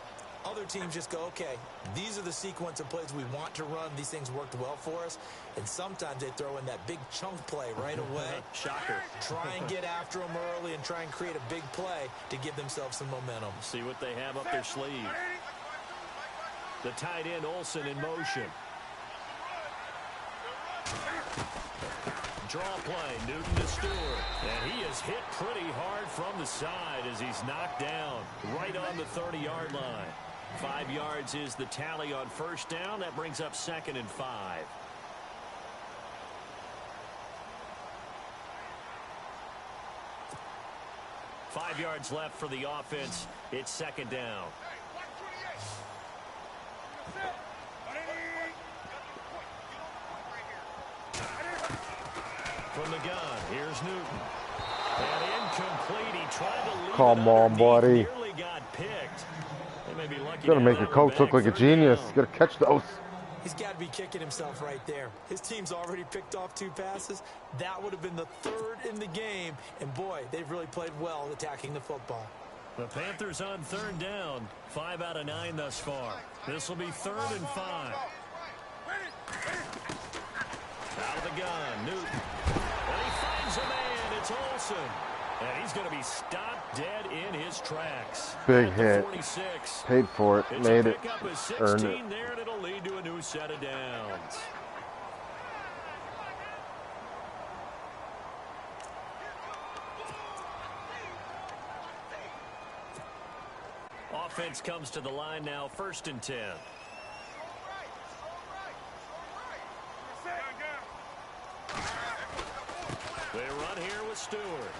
Other teams just go, okay, these are the sequence of plays we want to run. These things worked well for us. And sometimes they throw in that big chunk play right away. Shocker. Try and get after them early and try and create a big play to give themselves some momentum. See what they have up their sleeve. The tight end, Olsen, in motion. Draw play, Newton to Stewart. And he is hit pretty hard from the side as he's knocked down right on the 30-yard line. 5 yards is the tally on first down. That brings up 2nd and 5. Five yards left for the offense. It's 2nd down. From the gun, here's Newton. And incomplete. He tried to leave Come on, buddy. Nearly got picked. They may be lucky. Gotta make your coach look like a genius. Gotta catch those. He's got to be kicking himself right there. His team's already picked off 2 passes. That would have been the 3rd in the game. And, boy, they've really played well attacking the football. The Panthers on 3rd down. 5 out of 9 thus far. This will be 3rd and 5. Out of the gun, Newton. And he finds a man. It's Olsen. And he's going to be stopped dead in his tracks. Big hit. 46. Paid for it. It's Made a it. pickup of 16 Earned it. there, and it'll lead to a new set of downs. Offense comes to the line now, 1st and 10. They run here with Stewart.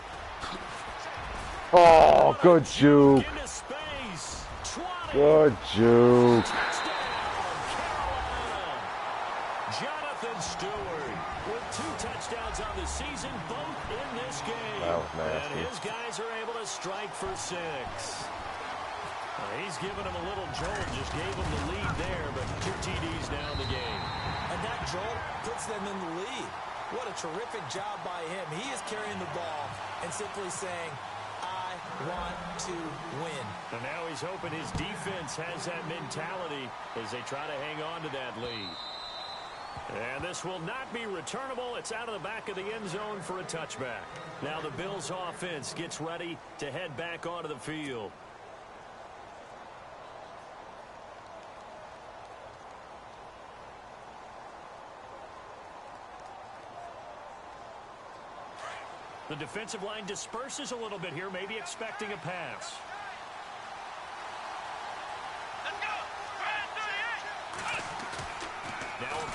Oh, good juke. Into space. 20. Good juke. Touchdown, Carolina. Jonathan Stewart with 2 touchdowns on the season, both in this game. That was nasty. And his guys are able to strike for 6. He's giving him a little jolt, just gave him the lead there, but 2 TDs now in the game. And that jolt puts them in the lead. What a terrific job by him. He is carrying the ball and simply saying, I want to win. And now he's hoping his defense has that mentality as they try to hang on to that lead. And this will not be returnable. It's out of the back of the end zone for a touchback. Now the Bills offense gets ready to head back onto the field. The defensive line disperses a little bit here, maybe expecting a pass.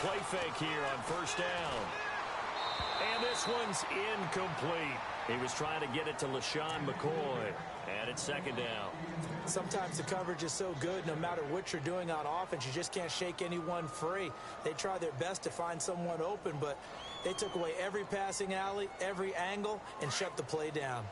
play fake here on first down. And this one's incomplete. He was trying to get it to LaShawn McCoy. And it's second down. Sometimes the coverage is so good, no matter what you're doing on offense, you just can't shake anyone free. They try their best to find someone open, but they took away every passing alley, every angle, and shut the play down.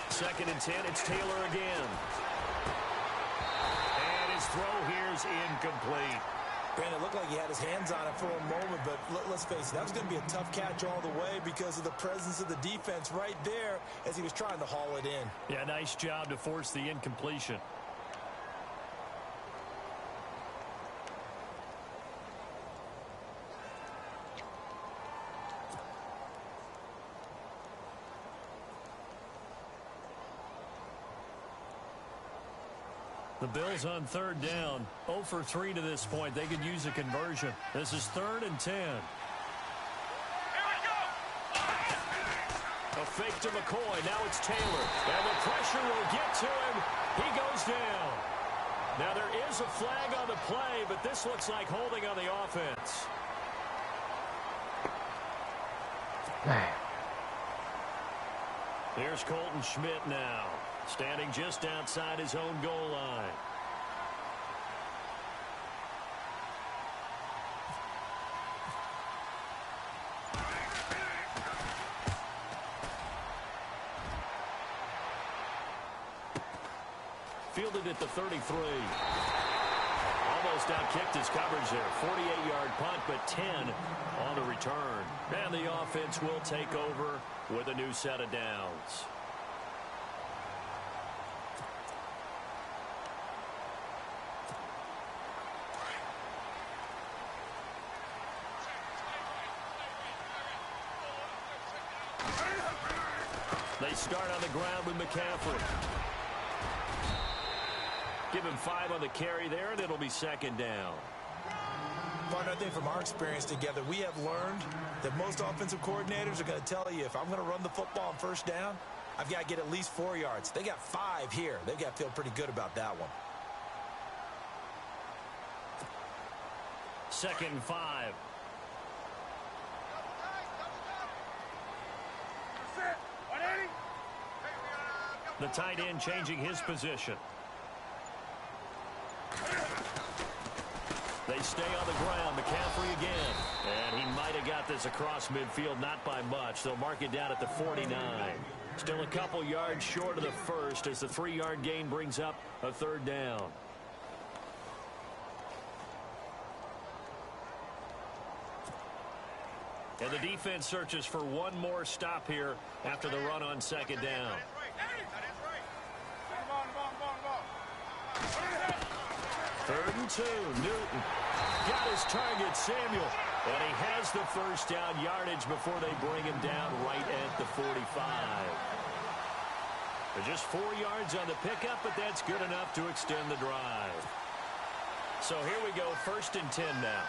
Second and 10, it's Taylor again. And his throw here's incomplete. Brandon, it looked like he had his hands on it for a moment, but let's face it, that was going to be a tough catch all the way because of the presence of the defense right there as he was trying to haul it in. Yeah, nice job to force the incompletion. The Bills on third down, 0 for 3 to this point. They could use a conversion. This is 3rd and 10. A fake to McCoy. Now it's Taylor. And the pressure will get to him. He goes down. Now there is a flag on the play, but this looks like holding on the offense. Here's Colton Schmidt now, standing just outside his own goal line. Fielded at the 33. Almost outkicked his coverage there. 48-yard punt, but 10 on the return. And the offense will take over with a new set of downs. They start on the ground with McCaffrey. Give him 5 on the carry there, and it'll be second down. Partner, I think from our experience together, we have learned that most offensive coordinators are going to tell you, if I'm going to run the football on first down, I've got to get at least 4 yards. They got 5 here. They've got to feel pretty good about that one. 2nd and 5. The tight end changing his position. They stay on the ground. McCaffrey again. And he might have got this across midfield, not by much. They'll mark it down at the 49. Still a couple yards short of the first as the 3-yard gain brings up a 3rd down. And the defense searches for one more stop here after the run on 2nd down. 3rd and 2. Newton got his target, Samuel. And he has the first down yardage before they bring him down right at the 45. They're just 4 yards on the pickup, but that's good enough to extend the drive. So here we go, 1st and 10 now.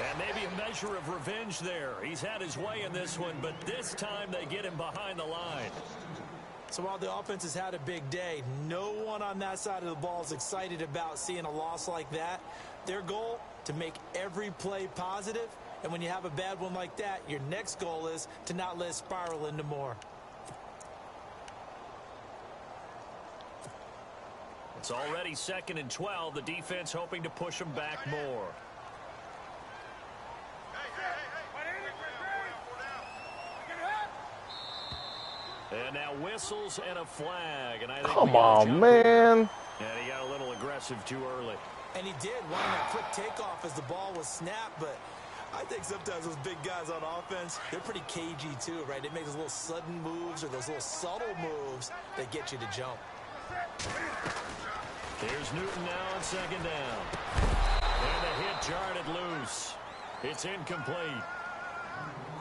And maybe a measure of revenge there. He's had his way in this one, but this time they get him behind the line. So while the offense has had a big day, no one on that side of the ball is excited about seeing a loss like that. Their goal, to make every play positive. And when you have a bad one like that, your next goal is to not let it spiral into more. It's already 2nd and 12. The defense hoping to push them back more. And now whistles and a flag. And I think come on, man. And he got a little aggressive too early. And he did, wanting that quick takeoff as the ball was snapped, but I think sometimes those big guys on offense, they're pretty cagey too, right? They make those little sudden moves or those little subtle moves that get you to jump. Here's Newton now on second down. And the hit jarred it loose. It's incomplete.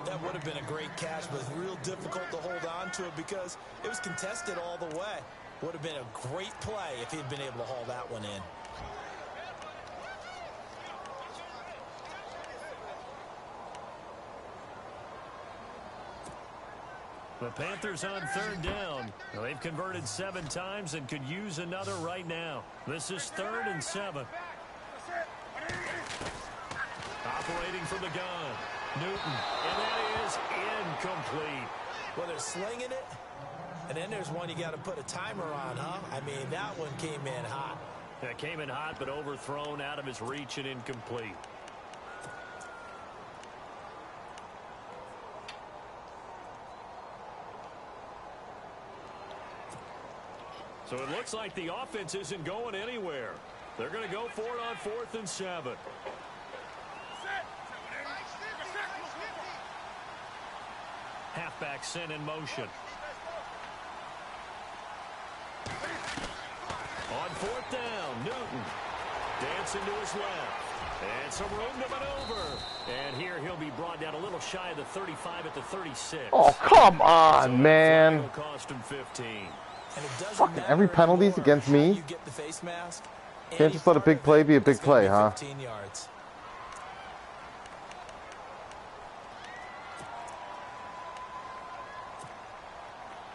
That would have been a great catch, but it's real difficult to hold on to it because it was contested all the way. Would have been a great play if he'd been able to haul that one in. The Panthers on third down. They've converted 7 times and could use another right now. This is 3rd and 7. Operating from the gun. Newton. And that is incomplete. Well, they're slinging it. And then there's one you got to put a timer on, huh? I mean, that one came in hot. That came in hot, but overthrown out of his reach and incomplete. So it looks like the offense isn't going anywhere. They're going to go for it on 4th and 7. Halfback sent in motion. On 4th down, Newton dancing to his left. And some room to maneuver. And here he'll be brought down a little shy of the 35 at the 36. Oh, come on, man. Cost him 15. And it doesn't Fucking matter every penalty's anymore against me. how you get the face mask. Can't just let a big play be a big play, huh? 15 yards.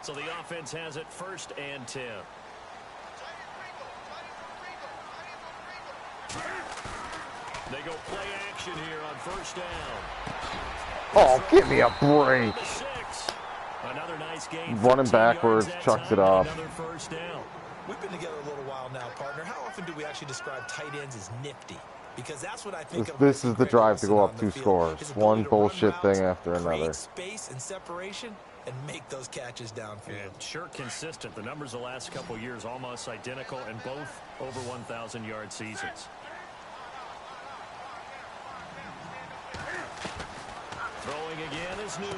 So the offense has it 1st and 10. They go play action here on 1st down. Oh, give me a break. Another nice game. Running backwards, chucks it off. Another 1st down. We've been together a little while now, partner. How often do we actually describe tight ends as nifty? Because that's what I think of. This is the drive to go up 2 scores. One bullshit thing after another. Create space and separation and make those catches downfield. And sure consistent. The numbers the last couple of years almost identical and both over 1,000-yard seasons. Throwing again is Newton.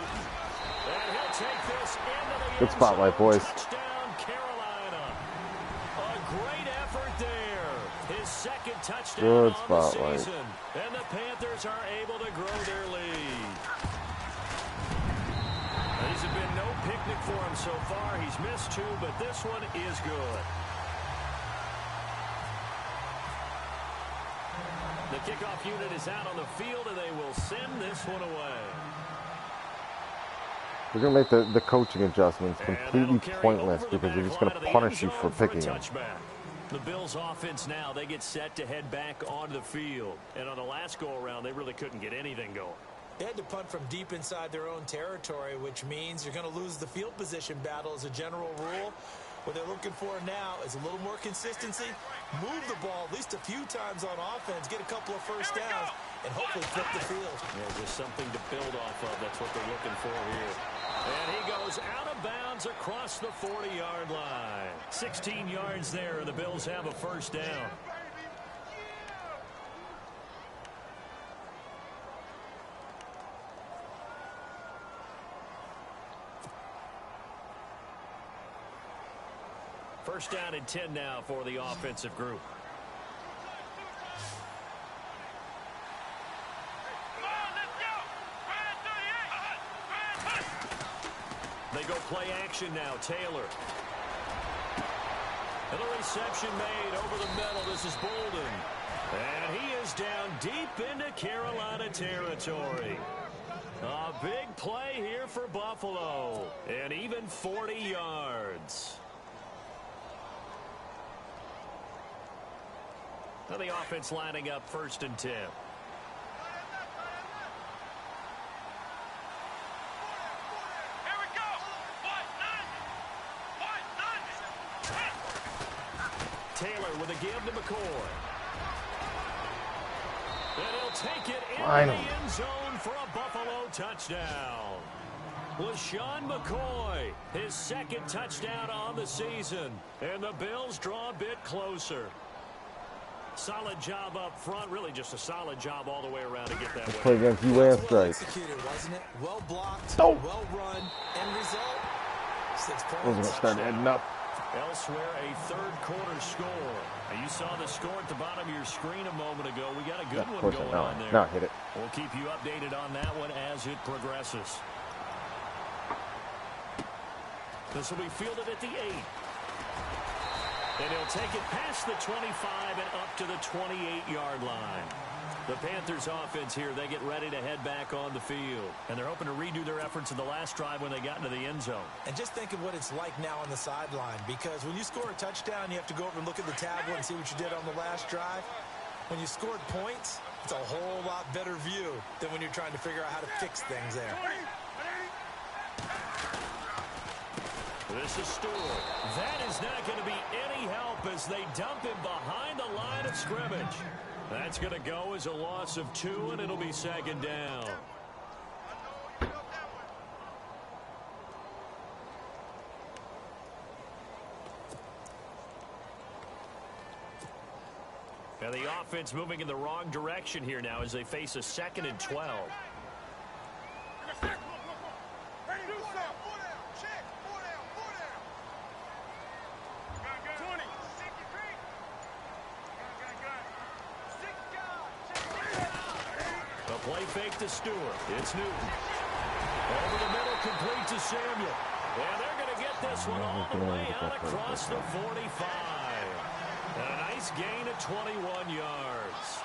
And he'll take this into the Good spotlight, boys. Touchdown, Carolina. A great effort there. His 2nd touchdown Good on spotlight. the season. And the Panthers are able to grow their lead. These have been no picnic for him so far. He's missed 2, but this one is good. The kickoff unit is out on the field, and they will send this one away. We're going to make the coaching adjustments completely pointless because they're just going to punish you for picking them. The Bills offense now, they get set to head back onto the field. And on the last go-around, they really couldn't get anything going. They had to punt from deep inside their own territory, which means you're going to lose the field position battle as a general rule. What they're looking for now is a little more consistency, move the ball at least a few times on offense, get a couple of 1st downs, and hopefully flip the field. Yeah, just something to build off of. That's what they're looking for here. And he goes out of bounds across the 40-yard line. 16 yards there, and the Bills have a 1st down. First down and 10 now for the offensive group. They go play action now. Taylor. And the reception made over the middle. This is Bolden. And he is down deep into Carolina territory. A big play here for Buffalo. And even 40 yards. Now the offense lining up 1st and 10. Taylor with a give to McCoy. And he'll take it into the end zone for a Buffalo touchdown. LaShawn McCoy, his 2nd touchdown on the season. And the Bills draw a bit closer. Solid job up front. Really just a solid job all the way around to get that way. Play against you and Well strike. executed, wasn't it? Well blocked, Oh. well run, end result, 6 I was points. gonna start heading up. Elsewhere, a third-quarter score. Now, you saw the score at the bottom of your screen a moment ago. We got a good one going on there. No, hit it. We'll keep you updated on that one as it progresses. This will be fielded at the 8. And he'll take it past the 25 and up to the 28-yard line. The Panthers offense here, they get ready to head back on the field. And they're hoping to redo their efforts in the last drive when they got into the end zone. And just think of what it's like now on the sideline, because when you score a touchdown, you have to go over and look at the tablet and see what you did on the last drive. When you scored points, it's a whole lot better view than when you're trying to figure out how to fix things there. This is Stewart. That is not going to be any help as they dump him behind the line of scrimmage. That's going to go as a loss of 2, and it'll be second down. And the offense moving in the wrong direction here now as they face a 2nd and 12. Play fake to Stewart. It's Newton. Over the middle, complete to Samuel. And they're going to get this one all the way out across the 45. And a nice gain of 21 yards.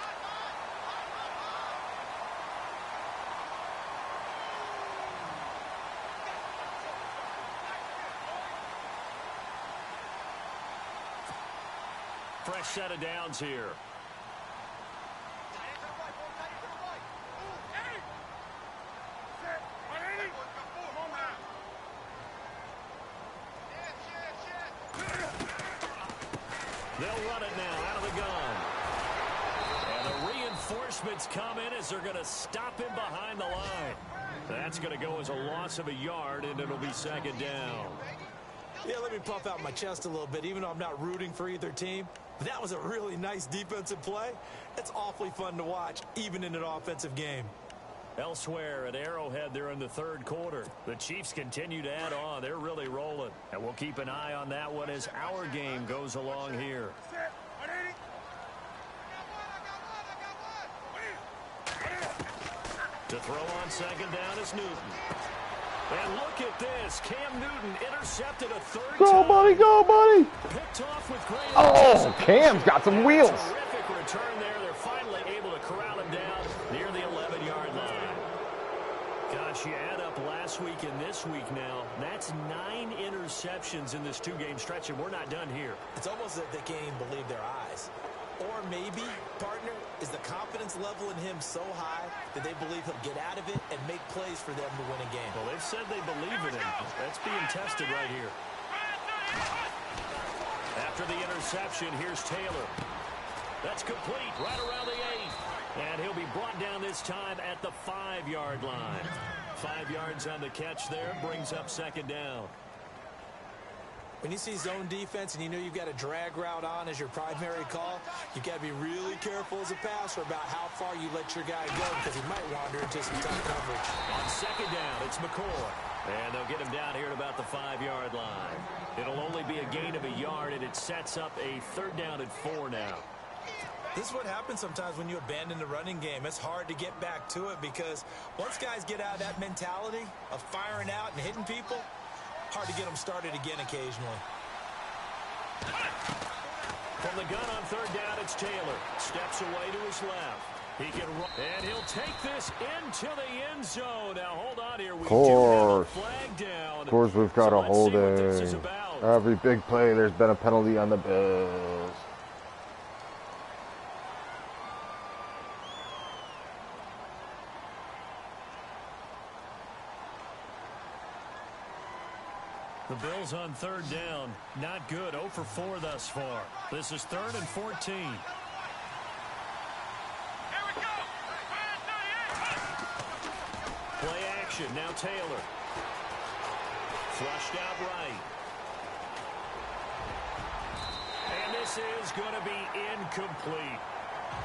Fresh set of downs here. They'll run it now out of the gun. And the reinforcements come in as they're going to stop him behind the line. That's going to go as a loss of a yard, and it'll be second down. Yeah, let me puff out my chest a little bit, even though I'm not rooting for either team. That was a really nice defensive play. It's awfully fun to watch, even in an offensive game. Elsewhere at Arrowhead, they're in the third quarter. The Chiefs continue to add on. They're really rolling. And we'll keep an eye on that one as our game goes along here. To throw on second down is Newton. And look at this. Cam Newton intercepted a third Go, time. buddy, go, buddy. Picked off with great Oh, Cam's got some wheels. Terrific return there. They're finally able to corral him down near the 11-yard line. Gosh, you add up last week and this week now. That's 9 interceptions in this 2-game stretch, and we're not done here. It's almost as if they can't even believe their eyes. Or maybe, partner, is the confidence level in him so high that they believe he'll get out of it and make plays for them to win a game. Well, they've said they believe in him. That's being tested right here. After the interception, here's Taylor. That's complete right around the 8. And he'll be brought down this time at the 5-yard line. 5 yards on the catch there brings up second down. When you see zone defense and you know you've got a drag route on as your primary call, you've got to be really careful as a passer about how far you let your guy go because he might wander into some tough coverage. On second down, it's McCoy. And they'll get him down here at about the 5-yard line. It'll only be a gain of a yard, and it sets up a third down and 4 now. This is what happens sometimes when you abandon the running game. It's hard to get back to it because once guys get out of that mentality of firing out and hitting people, hard to get them started again occasionally. From the gun on third down, it's Taylor. Steps away to his left. He can run, and he'll take this into the end zone. Now, hold on here. We do have a flag down. Of course, we've got So a let's see what this is holding. about. Every big play, there's been a penalty on the Bills. The Bills on third down. Not good. 0 for 4 thus far. This is 3rd and 14. Play action. Now Taylor. Flushed out right. And this This is going to be incomplete.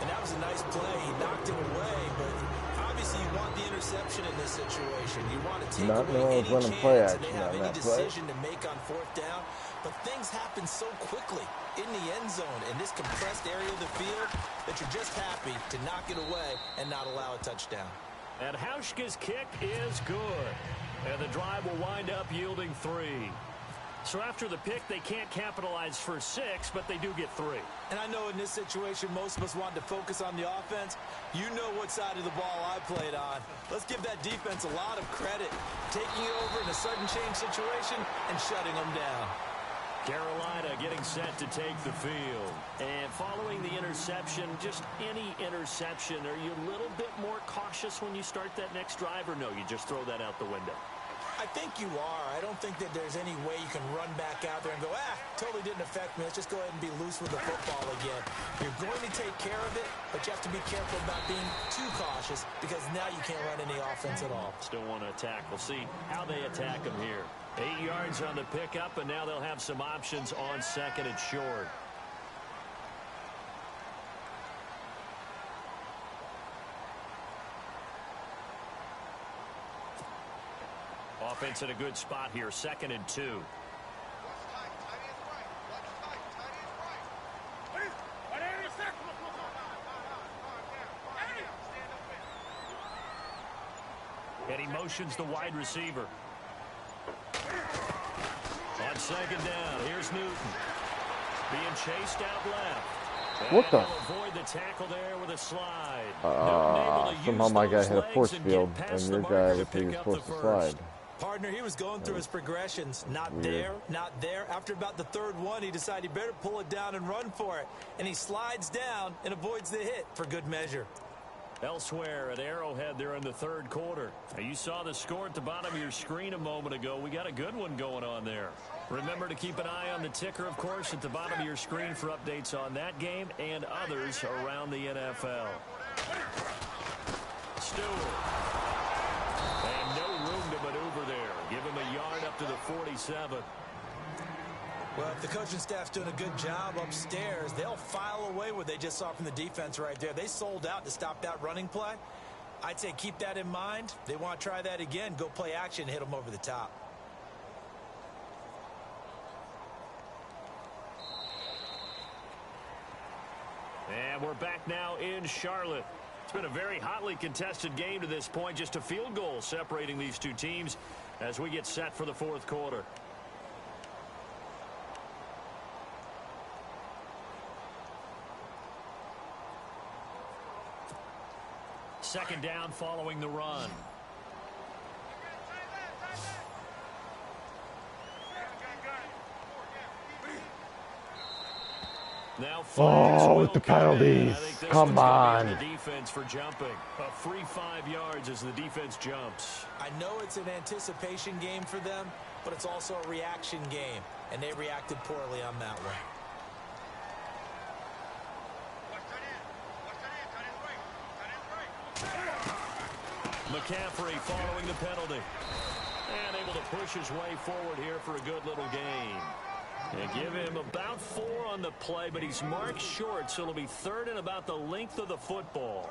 And that was a nice play. He knocked it away, but obviously you want the interception in this situation. You want to take away any chance that they have any decision to make on fourth down. But things happen so quickly in the end zone in this compressed area of the field that you're just happy to knock it away and not allow a touchdown. And Hauschka's kick is good. And the drive will wind up yielding 3. So after the pick, they can't capitalize for 6, but they do get 3. And I know in this situation, most of us wanted to focus on the offense. You know what side of the ball I played on. Let's give that defense a lot of credit, taking it over in a sudden change situation and shutting them down. Carolina getting set to take the field. And following the interception, just any interception, are you a little bit more cautious when you start that next drive, or no, you just throw that out the window? I think you are. I don't think that there's any way you can run back out there and go, totally didn't affect me. Let's just go ahead and be loose with the football again. You're going to take care of it, but you have to be careful about being too cautious because now you can't run any offense at all. Still want to attack. We'll see how they attack them here. 8 yards on the pickup, and now they'll have some options on second and short. Offense in a good spot here, 2nd and 2. And he motions the wide receiver. On 2nd down, here's Newton. Being chased out left. What the? Avoid the tackle there with a slide. Somehow my guy hit a force field, and your guy was supposed to slide. Partner, he was going through his progressions. Not there, not there. After about the 3rd one, he decided he better pull it down and run for it. And he slides down and avoids the hit for good measure. Elsewhere at Arrowhead there in the 3rd quarter. Now, you saw the score at the bottom of your screen a moment ago. We got a good one going on there. Remember to keep an eye on the ticker, of course, at the bottom of your screen for updates on that game and others around the NFL. Stewart. And no room to maneuver there. Give him a yard up to the 47. Well, if the coaching staff's doing a good job upstairs, they'll file away what they just saw from the defense right there. They sold out to stop that running play. I'd say keep that in mind. They want to try that again. Go play action, hit them over the top. And we're back now in Charlotte. It's been a very hotly contested game to this point. Just a field goal separating these two teams as we get set for the 4th quarter. Second down following the run. Now with the penalties. Come on. The defense for jumping. A free 5 yards as the defense jumps. I know it's an anticipation game for them, but it's also a reaction game, and they reacted poorly on that one. McCaffrey following the penalty. And able to push his way forward here for a good little gain. And give him about 4 on the play, but he's marked short, so it'll be 3rd and about the length of the football.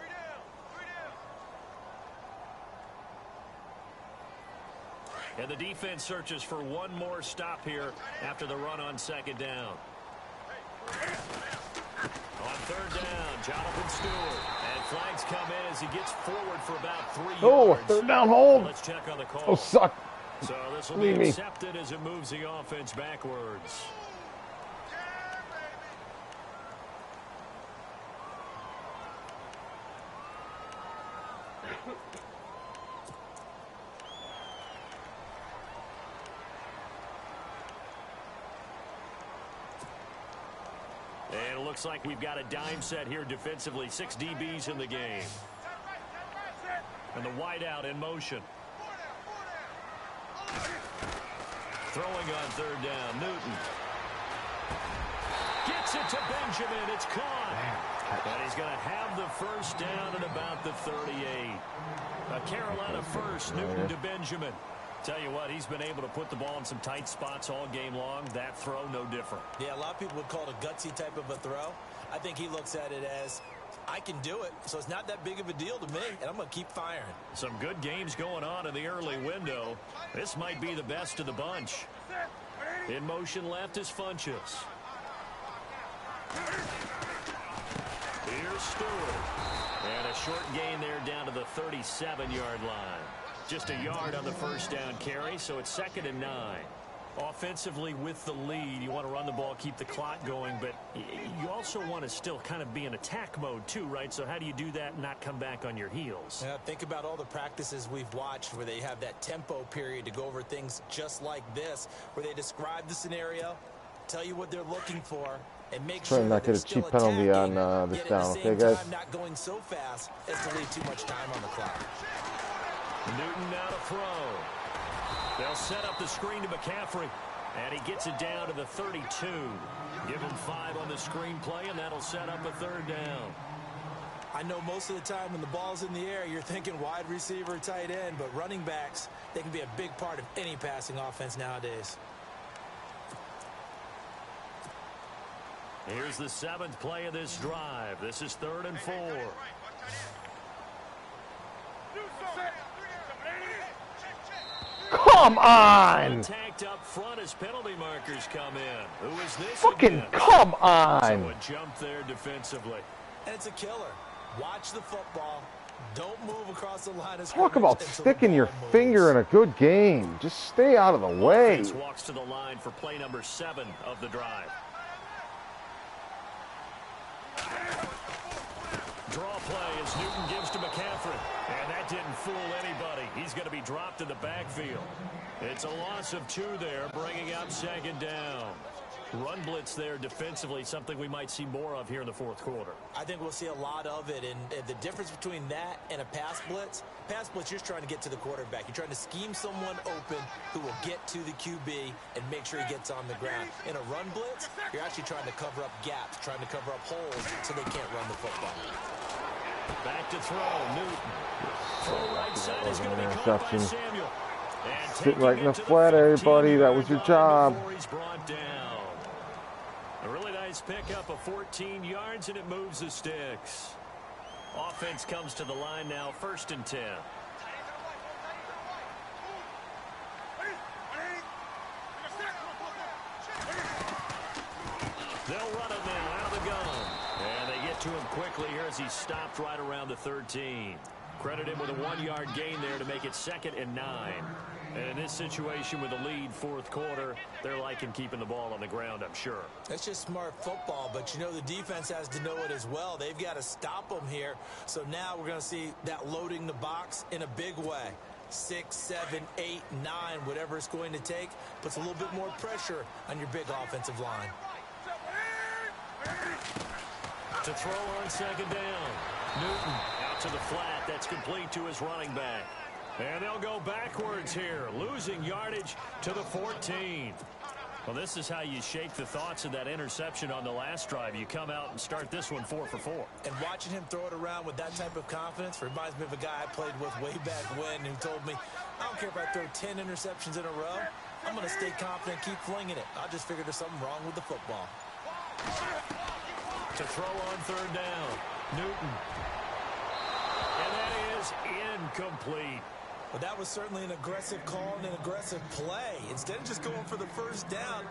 And the defense searches for one more stop here after the run on 2nd down. On 3rd down, Jonathan Stewart. And flags come in as he gets forward for about 3 yards. Oh, 3rd down hold. Let's check on the call. Oh, suck. So this will be accepted as it moves the offense backwards. And it looks like we've got a dime set here defensively. 6 DBs in the game. And the wideout in motion. Throwing on 3rd down, Newton. Gets it to Benjamin. It's caught. And he's going to have the 1st down at about the 38. A Carolina first, Newton to Benjamin. Tell you what, he's been able to put the ball in some tight spots all game long. That throw, no different. Yeah, a lot of people would call it a gutsy type of a throw. I think he looks at it as, I can do it, so it's not that big of a deal to me, and I'm going to keep firing. Some good games going on in the early window. This might be the best of the bunch. In motion left is Funchess. Here's Stewart. And a short gain there down to the 37-yard line. Just a yard on the first down carry, so it's 2nd and 9. Offensively with the lead, you want to run the ball, keep the clock going, but you also want to still kind of be in attack mode too, right? So how do you do that and not come back on your heels? Yeah, think about all the practices we've watched where they have that tempo period to go over things just like this, where they describe the scenario, tell you what they're looking for, and make sure not get a cheap penalty on this down, okay, guys? Not going so fast as to leave too much time on the clock. Newton now to throw. They'll set up the screen to McCaffrey, and he gets it down to the 32. Give him 5 on the screen play, and that'll set up a 3rd down. I know most of the time when the ball's in the air, you're thinking wide receiver, tight end, but running backs, they can be a big part of any passing offense nowadays. Here's the 7th play of this drive. This is 3rd and 4. Come on! Contact up front as penalty markers come in. Who is this? Fucking again? come on! So a jump there defensively. And it's a killer. Watch the football. Don't move across the line. Talk about sticking your finger in a good game. Just stay out of the way. Offense walks to the line for play number 7 of the drive. Draw play as Newton gives to McCaffrey. And that didn't fool anybody. He's going to be dropped in the backfield. It's a loss of 2 there, bringing up 2nd down. Run blitz there defensively, something we might see more of here in the 4th quarter. I think we'll see a lot of it, and the difference between that and a pass blitz, you're just trying to get to the quarterback. You're trying to scheme someone open who will get to the QB and make sure he gets on the ground. In a run blitz, you're actually trying to cover up gaps, trying to cover up holes so they can't run the football. Back to throw, Newton. Throw right side is going to be caught by Samuel. Sit right in the flat, everybody. That was your job. He's brought down. A really nice pickup of 14 yards, and it moves the sticks. Offense comes to the line now, 1st and 10. They'll run it now out of the gun. And they get to him quickly here as he stopped right around the 13. Credit him with a 1-yard gain there to make it 2nd and 9. And in this situation with a lead 4th quarter, they're liking keeping the ball on the ground, I'm sure. That's just smart football, but you know the defense has to know it as well. They've got to stop them here. So now we're going to see that loading the box in a big way. 6, 7, 8, 9, whatever it's going to take, puts a little bit more pressure on your big offensive line. To throw on 2nd down. Newton out to the flat. That's complete to his running back. And they'll go backwards here, losing yardage to the 14. Well, this is how you shake the thoughts of that interception on the last drive. You come out and start this one 4 for 4. And watching him throw it around with that type of confidence reminds me of a guy I played with way back when who told me, I don't care if I throw 10 interceptions in a row. I'm going to stay confident, keep flinging it. I just figured there's something wrong with the football. To throw on 3rd down, Newton. And that is incomplete. But that was certainly an aggressive call and an aggressive play. Instead of just going for the 1st down,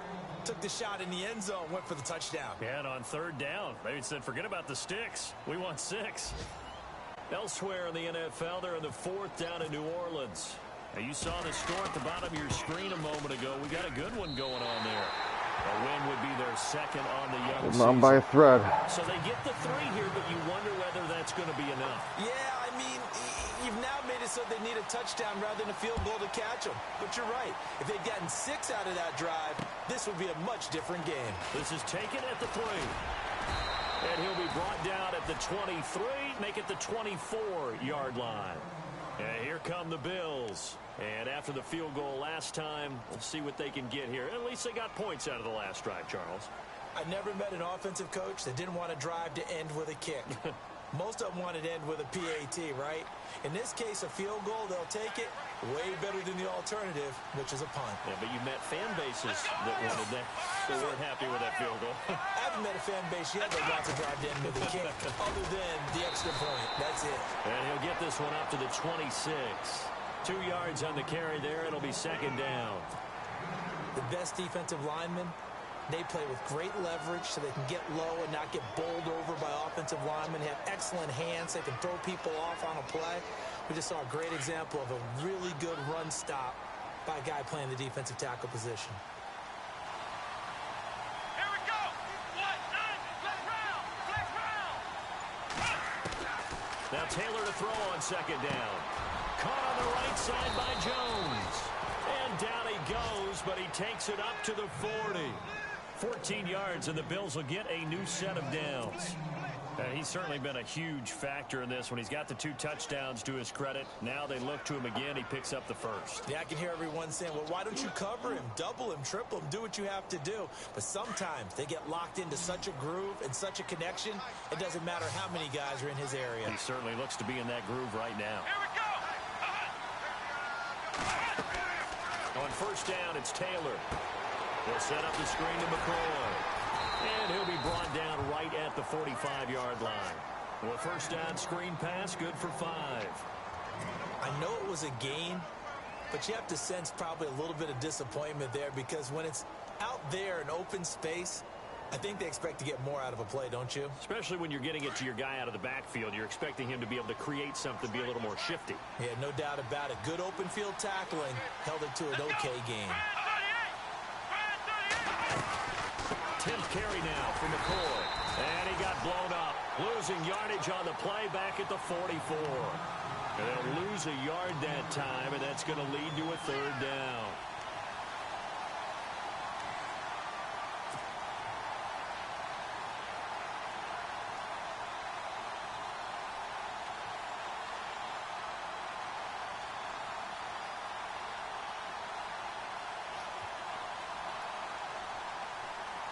took the shot in the end zone, went for the touchdown. And on 3rd down, maybe said, forget about the sticks. We want 6. Elsewhere in the NFL, they're in the 4th down in New Orleans. Now, you saw the score at the bottom of your screen a moment ago. We got a good one going on there. A win would be their 2nd on the young season. On by a thread. So they get the 3 here, but you wonder whether that's going to be enough. Yeah, I mean, you've now made it so they need a touchdown rather than a field goal to catch them. But you're right. If they'd gotten 6 out of that drive, this would be a much different game. This is taken at the 3. And he'll be brought down at the 23, make it the 24-yard line. And here come the Bills. And after the field goal last time, we'll see what they can get here. At least they got points out of the last drive, Charles. I never met an offensive coach that didn't want to drive to end with a kick. Most of them want it to end with a PAT, right? In this case, a field goal, they'll take it way better than the alternative, which is a punt. Yeah, but you met fan bases that wanted that. They weren't happy with that field goal. I haven't met a fan base yet that wants to drive in with a kick other than the extra point. That's it. And he'll get this one up to the 26. 2 yards on the carry there. It'll be second down. The best defensive linemen, they play with great leverage so they can get low and not get bowled over by offensive linemen. They have excellent hands. They can throw people off on a play. We just saw a great example of a really good run stop by a guy playing the defensive tackle position. Here we go. 1-9, flag round, flag round. Now Taylor to throw on second down. Caught on the right side by Jones. And down he goes, but he takes it up to the 40. 14 yards, and the Bills will get a new set of downs. He's certainly been a huge factor in this when he's got the 2 touchdowns to his credit. Now they look to him again. He picks up the first. Yeah, I can hear everyone saying, well, why don't you cover him, double him, triple him, do what you have to do. But sometimes they get locked into such a groove and such a connection, it doesn't matter how many guys are in his area. He certainly looks to be in that groove right now. Here we go. On first down, it's Taylor. They'll set up the screen to McCoy. And he'll be brought down right at the 45-yard line. Well, first down screen pass, good for 5. I know it was a gain, but you have to sense probably a little bit of disappointment there because when it's out there in open space, I think they expect to get more out of a play, don't you? Especially when you're getting it to your guy out of the backfield. You're expecting him to be able to create something, be a little more shifty. Yeah, no doubt about it. Good open field tackling held it to an okay game. 10th carry now for McCoy. And he got blown up. Losing yardage on the play back at the 44. And they'll lose a yard that time, and that's going to lead to a third down.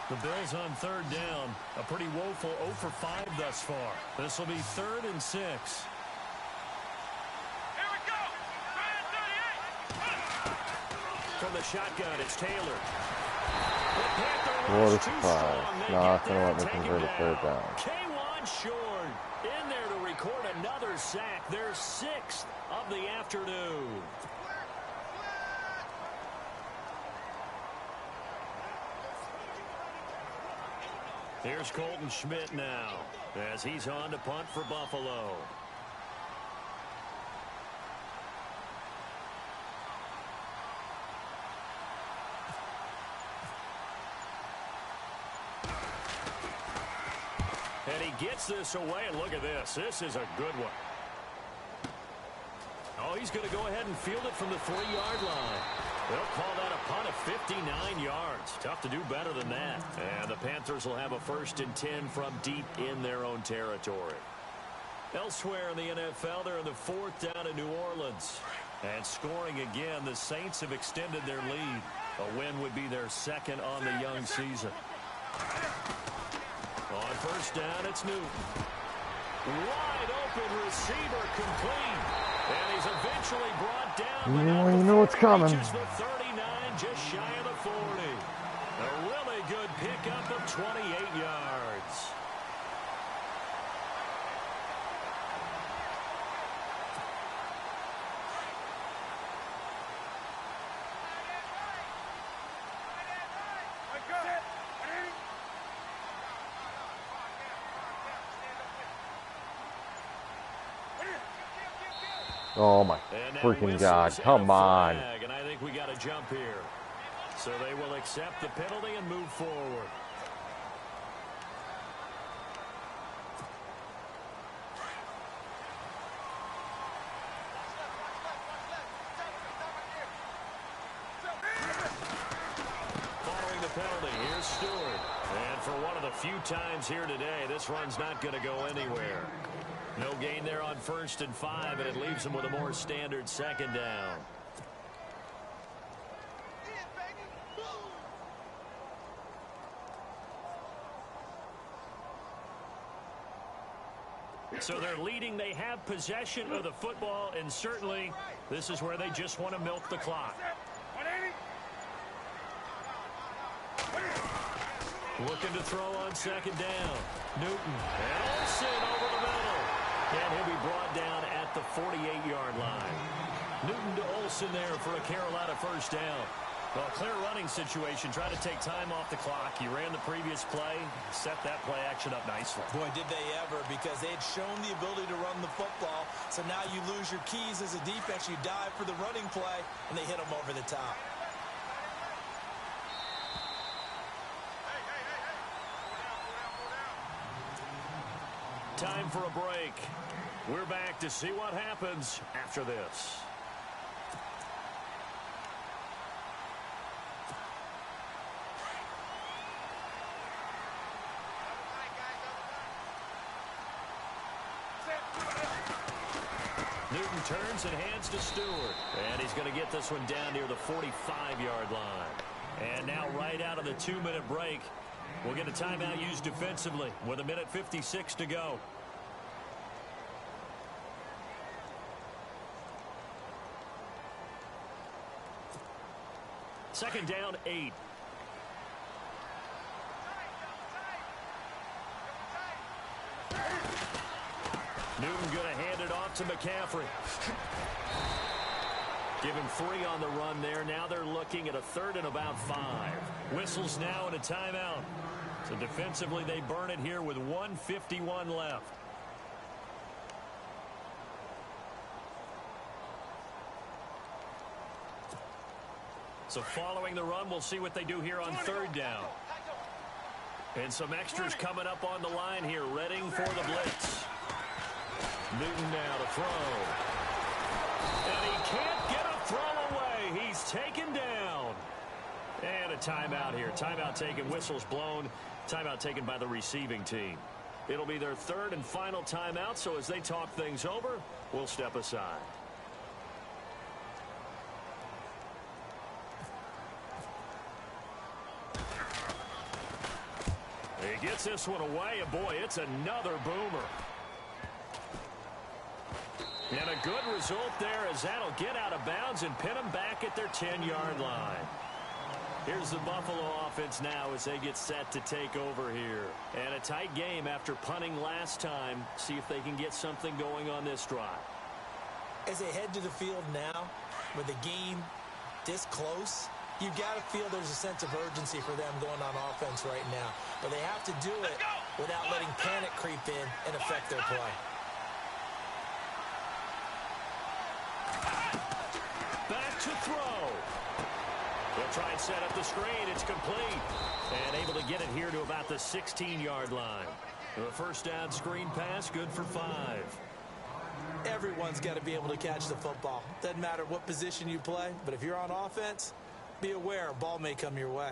The Bills on third down. A pretty woeful 0 for 5 thus far. This will be 3rd and 6. Here we go. 38. From the shotgun, it's Taylor. What a surprise. Not going to let me convert a third down. K1 Short in there to record another sack. Their 6th of the afternoon. Here's Colton Schmidt now as he's on to punt for Buffalo. And he gets this away, and look at this. This is a good one. Oh, he's going to go ahead and field it from the 3-yard line. They'll call that a punt of 59 yards. Tough to do better than that. And the Panthers will have a 1st and 10 from deep in their own territory. Elsewhere in the NFL, they're in the 4th down in New Orleans. And scoring again, the Saints have extended their lead. A win would be their 2nd on the young season. On first down, it's Newton. Wide open receiver complete. And he's eventually brought down. You know what's coming. Reaches the 39, just shy of the 40. A really good pickup of 28 yards. Oh my freaking God, come on. And I think we got a jump here. So they will accept the penalty and move forward. Following the penalty, here's Stewart. And for one of the few times here today, this run's not going to go anywhere. No gain there on 1st and 5, and it leaves them with a more standard 2nd down. So they're leading. They have possession of the football, and certainly this is where they just want to milk the clock. Looking to throw on second down. Newton and Olsen over the middle. And he'll be brought down at the 48-yard line. Newton to Olsen there for a Carolina first down. Well, clear running situation. Try to take time off the clock. You ran the previous play, set that play action up nicely. Boy, did they ever, because they had shown the ability to run the football. So now you lose your keys as a defense. You dive for the running play, and they hit them over the top. Time for a break. We're back to see what happens after this. Newton turns and hands to Stewart. And he's going to get this one down near the 45-yard line. And now right out of the 2-minute break, we'll get a timeout used defensively with 1:56 to go. Second down, 8. Newton going to hand it off to McCaffrey. Give him 3 on the run there. Now they're looking at a 3rd and about 5. Whistles now and a timeout. So defensively they burn it here with 1:51 left. So following the run, we'll see what they do here on 3rd down. And some extras coming up on the line here, readying for the blitz. Newton now to throw. And he can't get a throw away. He's taken down. And a timeout here. Timeout taken, whistles blown. Timeout taken by the receiving team. It'll be their 3rd and final timeout, so as they talk things over, we'll step aside. He gets this one away, and boy, it's another boomer. And a good result there as that'll get out of bounds and pin them back at their 10-yard line. Here's the Buffalo offense now as they get set to take over here. And a tight game after punting last time. See if they can get something going on this drive. As they head to the field now, with the game this close, you got to feel there's a sense of urgency for them going on offense right now. But they have to do it without letting panic creep in and affect their play. Back to throw. They'll try and set up the screen. It's complete. And able to get it here to about the 16-yard line. The first down screen pass, good for 5. Everyone's got to be able to catch the football. Doesn't matter what position you play, but if you're on offense, be aware a ball may come your way.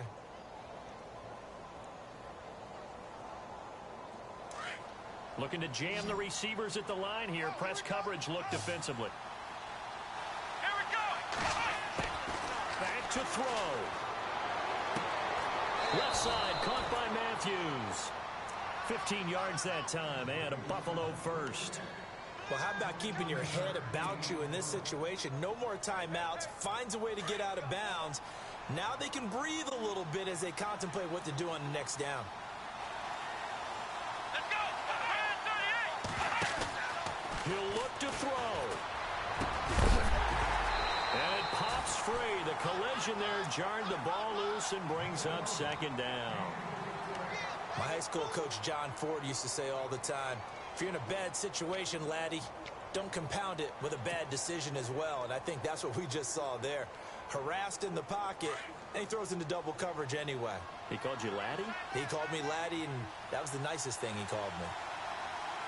Looking to jam the receivers at the line here. Press coverage look defensively. Here we go. Back to throw. Left side caught by Matthews. 15 yards that time and a Buffalo first. Well, how about keeping your head about you in this situation? No more timeouts. Finds a way to get out of bounds. Now they can breathe a little bit as they contemplate what to do on the next down. Let's go. 38. He'll look to throw. And it pops free. The collision there jarred the ball loose and brings up second down. My high school coach John Ford used to say all the time, if you're in a bad situation, laddie, don't compound it with a bad decision as well. And I think that's what we just saw there. Harassed in the pocket, and he throws into double coverage anyway. He called you laddie? He called me laddie, and that was the nicest thing he called me.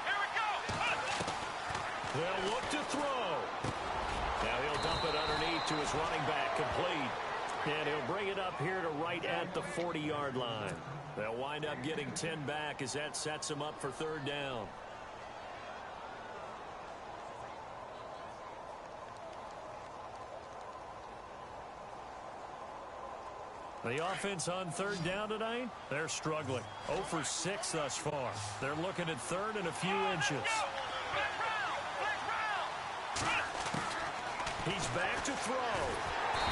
Here we go. They'll look to throw. Now he'll dump it underneath to his running back, complete. And he'll bring it up here to right at the 40-yard line. They'll wind up getting 10 back as that sets them up for third down. The offense on third down tonight, they're struggling. 0 for 6 thus far. They're looking at third and a few inches. He's back to throw.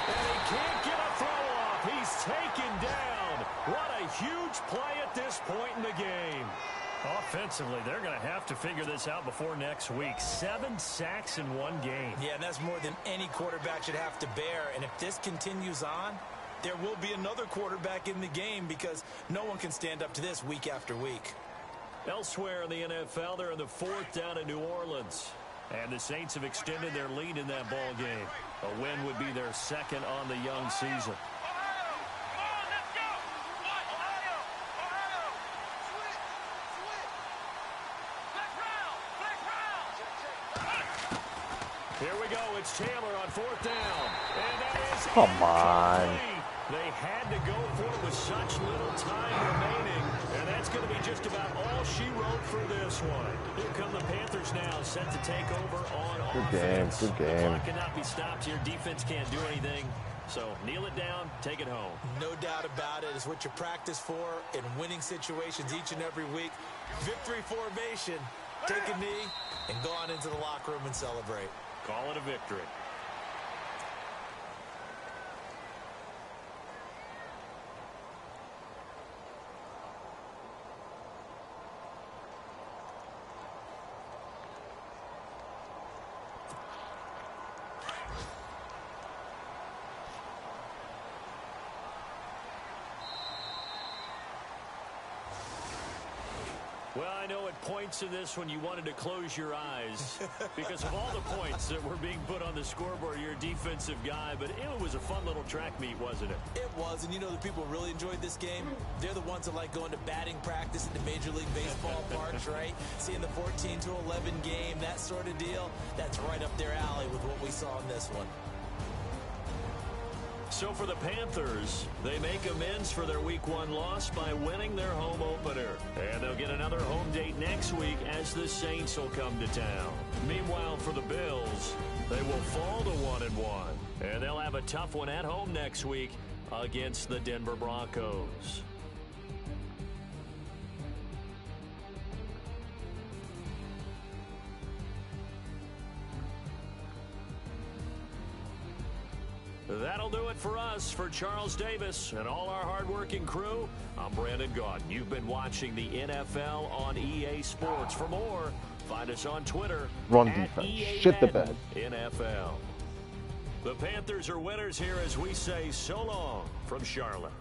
And he can't get a throw off. He's taken down. What a huge play at this point in the game. Offensively, they're going to have to figure this out before next week. 7 sacks in one game. Yeah, and that's more than any quarterback should have to bear. And if this continues on, there will be another quarterback in the game because no one can stand up to this week after week. Elsewhere in the NFL, they're in the 4th down in New Orleans. And the Saints have extended their lead in that ball game. A win would be their 2nd on the young season. Here we go. It's Taylor on 4th down. And that is Come on. They had to go for it with such little time remaining. And that's going to be just about all she wrote for this one. Here come the Panthers now, set to take over on offense. Good game. The clock cannot be stopped here. Defense can't do anything. So kneel it down, take it home. No doubt about it. It's what you practice for in winning situations each and every week. Victory formation. Take a knee and go on into the locker room and celebrate. Call it a victory. Well, I know at points in this when you wanted to close your eyes because of all the points that were being put on the scoreboard. You're a defensive guy, but it was a fun little track meet, wasn't it? It was, and you know the people who really enjoyed this game? They're the ones that like going to batting practice at the Major League Baseball parks, right? Seeing the 14-11 game, that sort of deal, that's right up their alley with what we saw in this one. So for the Panthers, they make amends for their Week 1 loss by winning their home opener. And they'll get another home date next week as the Saints will come to town. Meanwhile, for the Bills, they will fall to 1-1. And they'll have a tough one at home next week against the Denver Broncos. That'll do it for us. For Charles Davis and all our hardworking crew, I'm Brandon Gaudin. You've been watching the NFL on EA Sports. For more, find us on Twitter. Run defense. Shit the bed. NFL. The Panthers are winners here as we say so long from Charlotte.